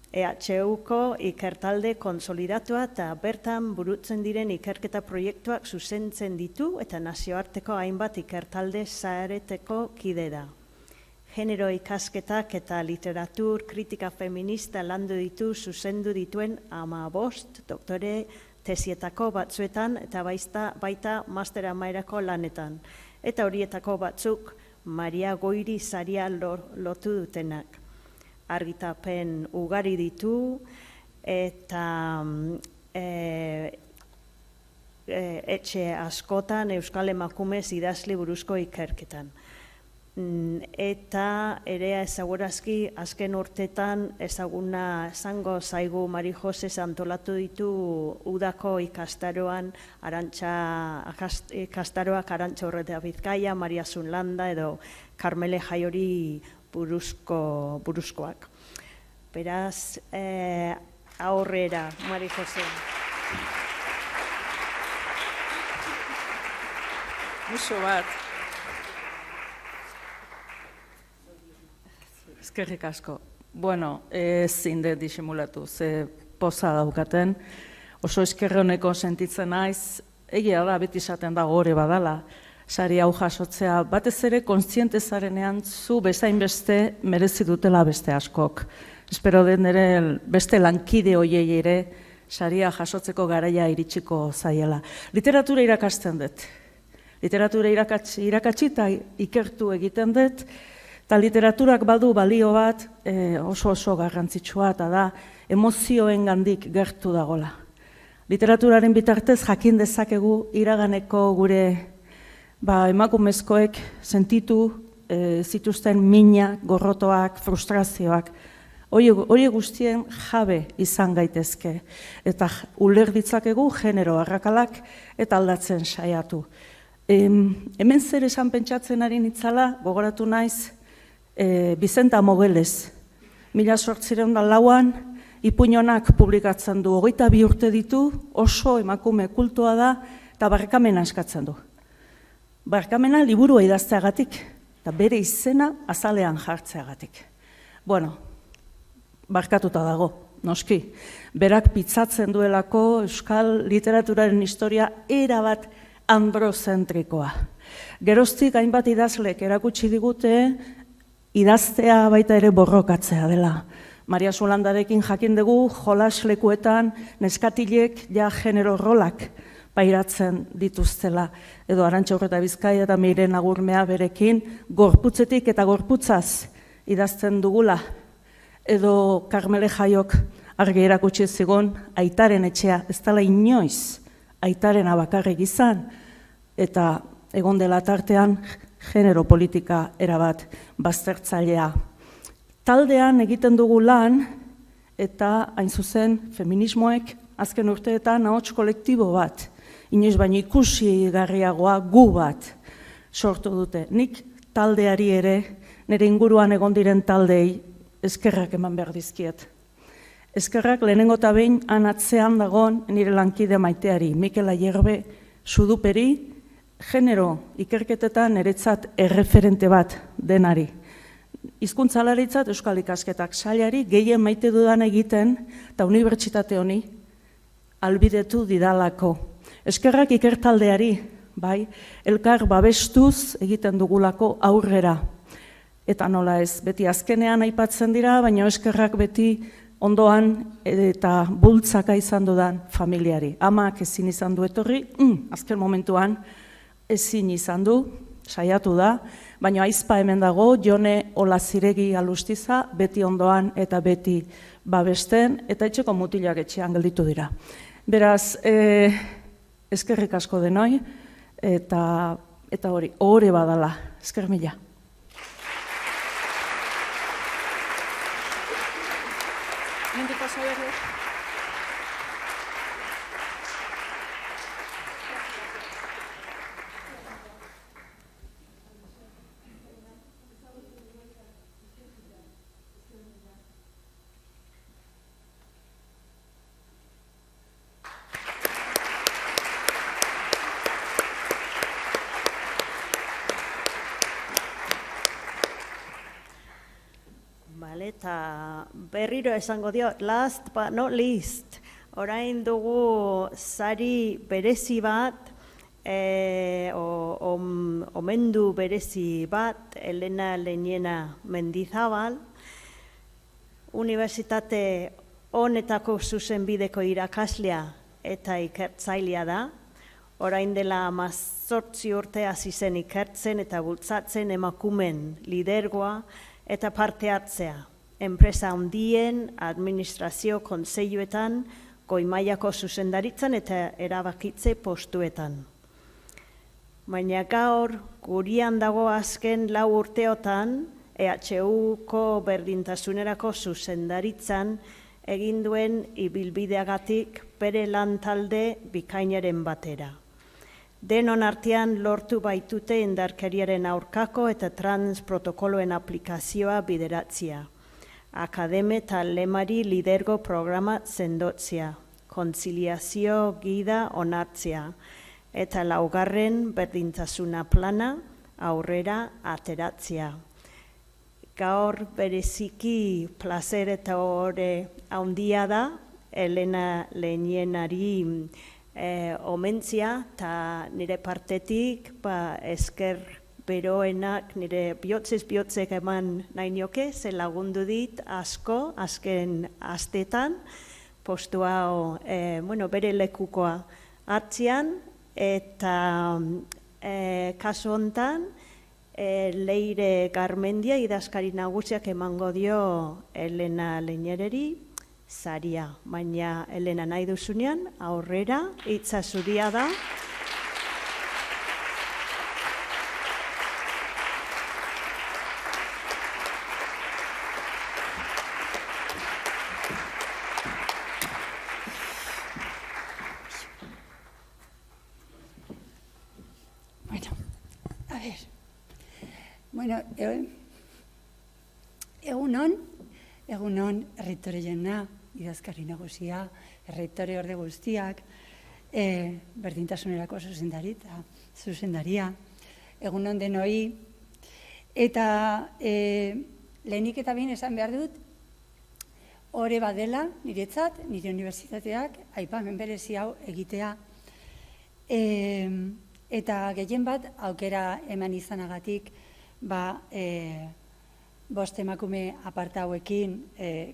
EHUko ikertalde konsolidatua eta bertan burutzen diren ikerketa proiektuak zuzentzen ditu eta nazioarteko hainbat ikertalde zareteko kide da. Genero ikasketak eta literatur kritika feminista landu ditu zuzendu dituen 15 doktore tesietako batzuetan eta baita mastera mailako lanetan. Eta horietako batzuk Maria Goiri saria lotu dutenak. Argitapen ugari ditu eta etxe askotan Euskal Emakumez idazli buruzko ikerketan. Eta ere ezagurazki azken urtetan ezaguna esango zaigu Mari Jose antolatu ditu udako ikastaroak Arantxa Urretea Bizkaia, Maria Zunlanda edo Karmele Jaiori buruzkoak. Beraz, aurrera, Mari Jose. Muso bat. Eskerrik asko. Bueno, ezin dut disimulatu, ze poza daukaten. Oso eskerroneko sentitzen naiz, egia da, beti esaten da gore badala, sari hau jasotzea, batez ere kontziente zarenean zu bezain beste merezi dutela beste askok. Espero den ere beste lankide hoiei ere saria jasotzeko garaia iritsiko zaiela. Literatura irakasten dut. Literatura irakatsi eta ikertu egiten dut, eta literaturak badu balio bat oso garrantzitsua, eta da emozioengandik gertu dagola. Literaturaren bitartez jakin dezakegu iraganeko gure emakumezkoek sentitu zituzten mina, gorrotoak, frustrazioak. Hori guztien jabe izan gaitezke, eta uler ditzakegu genero arrakalak eta aldatzen saiatu. Hemen zer esan pentsatzen ari nitzala, gogoratu naiz, Vicenta Mogeles, 1804an, Ipuñonak publikatzen du, 22 urte ditu, oso emakume kultua da, eta barkamena eskatzen du. Barkamena liburua idazteagatik, eta bere izena azalean jartzeagatik. Bueno, barkatuta dago, noski. Berak pitzatzen duelako euskal literaturaren historia erabat androzentrikoa. Geroztik hainbat idazlek erakutsi digute idaztea baita ere borrokatzea dela. Maria Solandarekin jakin dugu jolaslekuetan neskatilek ja genero rolak pairatzen dituztela. Edo Arantxa Urreta Bizkaia eta Miren Agurmea berekin gorputzetik eta gorputzaz idazten dugula. Edo Karmele Jaiok argi erakutsi zigun aitaren etxea, ez dela inoiz aitaren abakarrik izan, eta egon dela tartean genero politika erabat baztertzailea. Taldean egiten dugu lan, eta hain zuzen feminismoek azken urteetan ahots kolektibo bat, inoiz baino ikusi garriagoa gu bat sortu dute. Nik taldeari ere, nire inguruan egon diren taldei, eskerrak eman behar dizkiet. Eskerrak lehenengo eta behin atzean dagoen nire lankide maiteari, Mikel Ayerbe Suduperi, genero ikerketetan eretzat erreferente bat denari. Hizkuntzalaritzat Euskal Ikasketak sailari gehien maite dudan egiten eta unibertsitate honi albidetu didalako. Eskerrak ikertaldeari, bai, elkar babestuz egiten dugulako aurrera. Eta nola ez, beti azkenean aipatzen dira, baina eskerrak beti ondoan eta bultzaka izan dudan familiari. Amak ezin izan du etorri, azken momentuan ezin izan du, saiatu da, baina aizpa hemen dago, Jone Olaziregi Alustiza, beti ondoan eta beti babesten, eta etxeko mutilak etxean gelditu dira. Beraz, eskerrik asko denoi, eta hori, ohore badala, esker mila. Eta berriro esango dio, last but not least, orain dugu sari berezi bat, omendu berezi bat, Elena Leñena Mendizabal, Unibertsitate honetako zuzenbideko irakaslea eta ikertzailea da, orain dela 18 urte hasi zen ikertzen eta bultzatzen emakumeen lidergoa eta parte hartzea. Enpresa handien, administrazio kontseiluetan, goi-mailako zuzendaritzan eta erabakitze postuetan. Baina gaur, gurian dago azken 4 urteotan, EHUko berdintasunerako zuzendaritzan egin duen ibilbideagatik bere lan talde bikainaren batera. Denon artean lortu baitute indarkeriaren aurkako eta trans protokoloen aplikazioa bideratzea. Akademe eta lemari lidergo programa sendotzea, kontziliazio gida onartzea, eta laugarren berdintasuna plana aurrera ateratzea. Gaur bereziki plazer eta ohore handia da Elena Leñenari omentzia, eta nire partetik esker beroenak nire bihotzez eman nahi nioke, ze lagundu dit asko azken astetan, postu hau bere lekukoa hartzean, eta kasu hontan Leire Garmendia idazkari nagusiak emango dio Elena Leñereri saria, baina Elena nahi duzunean aurrera, hitza zuria da. Bueno, egunon, errektore jauna, idazkari nagusia, errektore orde guztiak, berdintasunerako zuzendaria, egunon denoi, eta lehenik eta behin esan behar dut, hore badela, niretzat, nire unibertsitateak, aipamen berezi hau egitea, eta gehien bat, aukera eman izanagatik, bost emakume aparta hauekin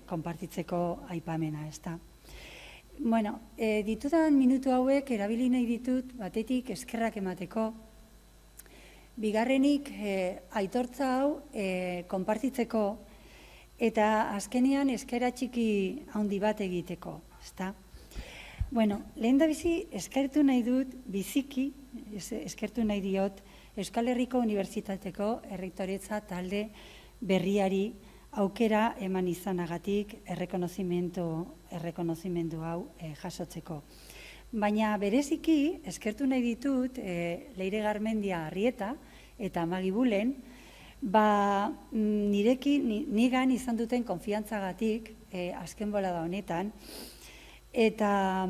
konpartitzeko aipamena, ezta. Bueno, ditudan minutu hauek erabili nahi ditut batetik eskerrak emateko, bigarrenik aitortza hau konpartitzeko eta azkenean eskera txiki handi bat egiteko, ezta. Bueno, lehen da bizi eskertu nahi dut, biziki, eskertu nahi diot, Euskal Herriko Unibertsitateko errektoretza talde berriari aukera eman izanagatik errekonozimendu hau jasotzeko. Baina bereziki eskertu nahi ditut Leire Garmendia Arrieta eta Magi Bulen nigan izan duten konfiantzagatik azken bolada honetan eta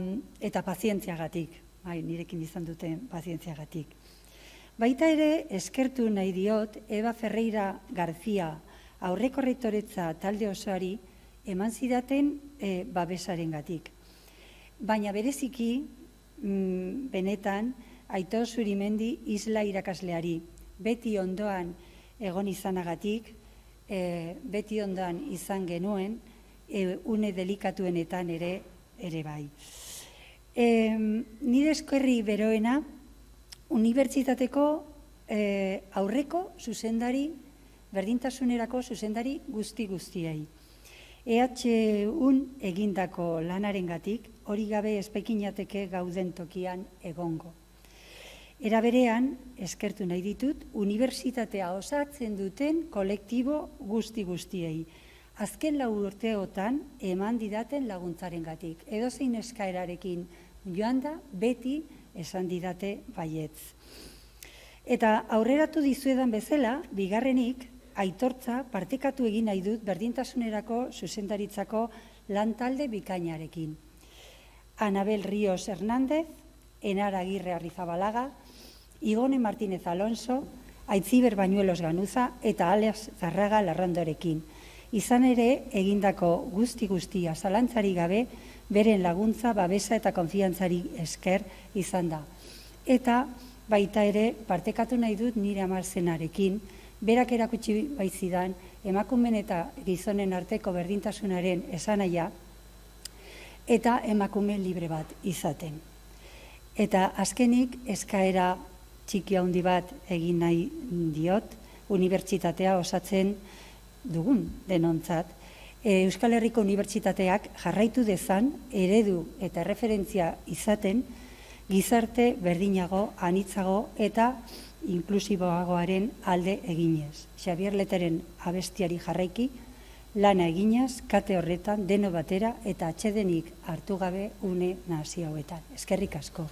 pazientziagatik, nirekin izan duten pazientziagatik. Baita ere, eskertu nahi diot, Eva Ferreira García aurreko rektoretza talde osoari eman zidaten babesarengatik. Baina bereziki, benetan, Aitor Zurimendi Isla irakasleari, beti ondoan egon izanagatik, beti ondoan izan genuen, une delikatuenetan ere bai. Nire eskerri beroena, Unibertsitateko aurreko zuzendari, berdintasunerako zuzendari guztiei. EHUn egindako lanarengatik, hori gabe espekinateke gauden tokian egongo. Era berean, eskertu nahi ditut, unibertsitatea osatzen duten kolektibo guztiei. Azken 4 urteotan eman didaten laguntzarengatik. Edozein eskaerarekin joan da, beti esan didate baietz. Eta aurreratu dizuedan bezala, bigarrenik, aitortza partekatu egin nahi dut berdintasunerako zuzendaritzako lantalde bikainarekin. Anabel Ríos Hernández, Enara Agirre Arrizabalaga, Igone Martínez Alonso, Aitziber Bañuelos Ganuza eta Alex Zarraga Larrandorekin. Izan ere, egindako guztia zalantzari gabe, beren laguntza, babesa eta konfiantzari esker izan da. Eta baita ere, partekatu nahi dut nire amarzenarekin, berak erakutsi baitzidan, emakumen eta gizonen arteko berdintasunaren esanaia, eta emakume libre bat izaten. Eta azkenik, eskaera txiki handi bat egin nahi diot, unibertsitatea osatzen dugun denontzat, Euskal Herriko Unibertsitateak jarraitu dezan eredu eta referentzia izaten gizarte berdinago, anitzago eta inklusiboagoaren alde eginez. Xabier Leteren abestiari jarraiki, lana eginez, kate horretan, deno batera eta atsedenik hartu gabe une nazi hauetan. Eskerrik asko.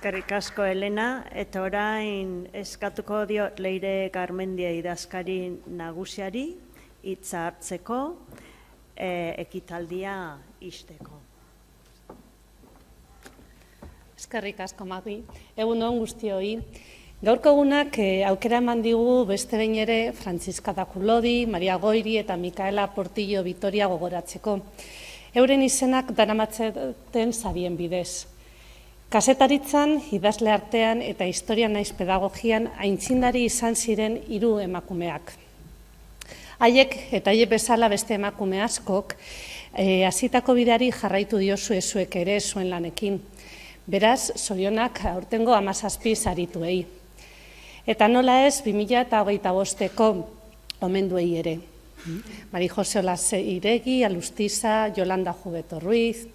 Eskerrik asko, Elena, eta orain eskatuko diot Leire Garmendia idazkari nagusiari hitza hartzeko, ekitaldia ixteko. Eskerrik asko, Magi. Egun on guztioi. Gaurko egunak aukera eman digu beste behin ere Franziska Dakulodi, Maria Goiri eta Mikaela Portillo Vitoria gogoratzeko. Euren izenak daramatzeten sarien bidez. Kazetaritzan, idazle artean eta historia naiz pedagogian aintzindari izan ziren 3 emakumeak. Haiek eta haiek bezala beste emakume askok hasitako bideari jarraitu diozu zuek ere zuen lanekin. Beraz, zorionak aurtengo 17 sarituei. Eta nola ez 2025ko omenduei ere. Mari Jose Olase Iregi, Alustiza, Yolanda Jubeto Ruiz,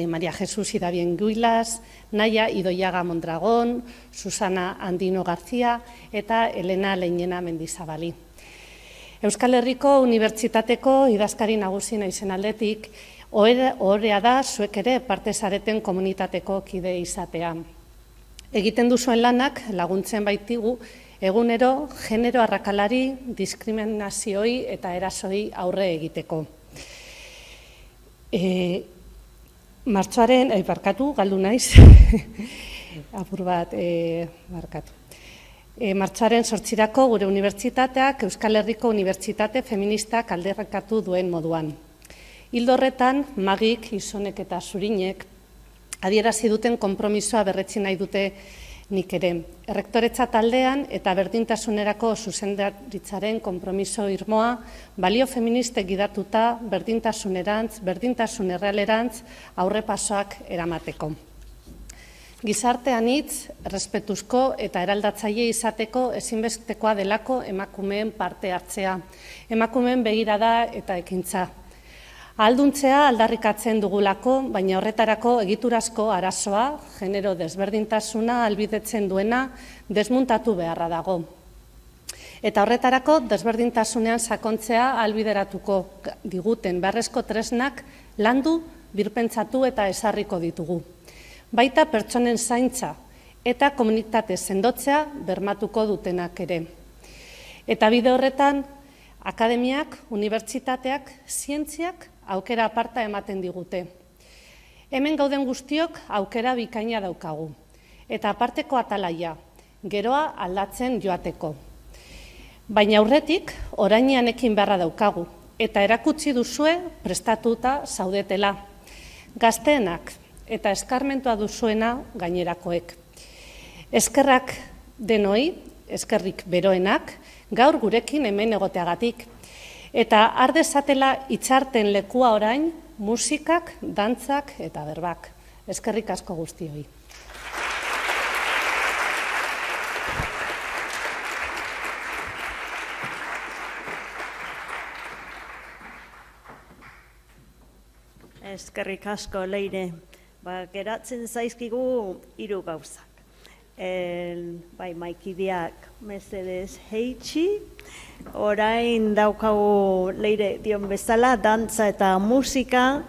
Maria Jesús Irabien Guilas, Naya Idoiaga Mondragón, Susana Andino García eta Elena Leinena Mendizabali. Euskal Herriko Unibertsitateko idazkari nagusi naizen aldetik, ohorea da zuek ere parte zareten komunitateko kide izatea. Egiten duzuen lanak laguntzen baitigu egunero genero arrakalari, diskriminazioi eta erasoi aurre egiteko. Martxoaren, barkatu, galdu naiz, apur bat, barkatu. Martxoaren 8irako gure unibertsitateak Euskal Herriko Unibertsitate Feministak alderrakatu duen moduan. Ildo horretan, Magik, Isonek eta Zurinek adierazi duten konpromisoa berretsi nahi dute nik ere. Errektoretza taldean eta berdintasunerako zuzendaritzaren konpromiso irmoa balio feministek gidatuta berdintasunerantz, berdintasun errealerantz aurrepasoak eramateko. Gizarte anitz, errespetuzko eta eraldatzaile izateko ezinbestekoa delako emakumeen parte hartzea, emakumeen begirada eta ekintza. Ahalduntzea aldarrikatzen dugulako, baina horretarako egiturazko arazoa, genero desberdintasuna albidetzen duena, desmuntatu beharra dago. Eta horretarako desberdintasunean sakontzea albideratuko diguten beharrezko tresnak landu, birpentsatu eta ezarriko ditugu. Baita pertsonen zaintza eta komunitate sendotzea bermatuko dutenak ere. Eta bide horretan, akademiak, unibertsitateak, zientziak aukera aparta ematen digute. Hemen gauden guztiok aukera bikaina daukagu. Eta aparteko atalaia, geroa aldatzen joateko. Baina aurretik, orainean ekin beharra daukagu. Eta erakutsi duzue prestatuta zaudetela. Gazteenak eta eskarmentua duzuena gainerakoek. Eskerrak denoi, eskerrik beroenak, gaur gurekin hemen egoteagatik. Eta ardezatela itxarten lekua orain, musikak, dantzak eta berbak. Eskerrik asko guztioi. Eskerrik asko, Leire. Geratzen zaizkigu 3 gauzak. Maikideak mesedez heitsi, orain daukagu Leire dion bezala, dantza eta musika,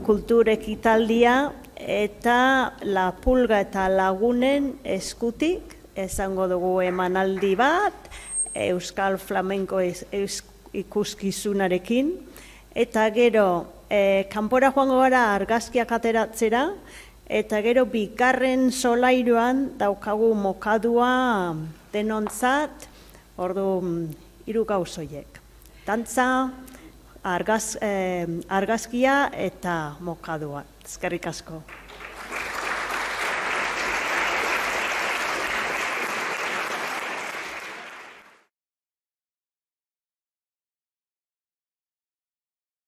kultur ekitaldia eta La Pulga eta Lagunen eskutik, esango dugu emanaldi bat, Euskal Flamenko ikuskizunarekin, eta gero, kanpora joango gara argazkiak ateratzera, eta gero bigarren solairuan daukagu mokadua denontzat, ordu 3 gauzoiek. Dantza, argazkia eta mokadua. Eskerrik asko.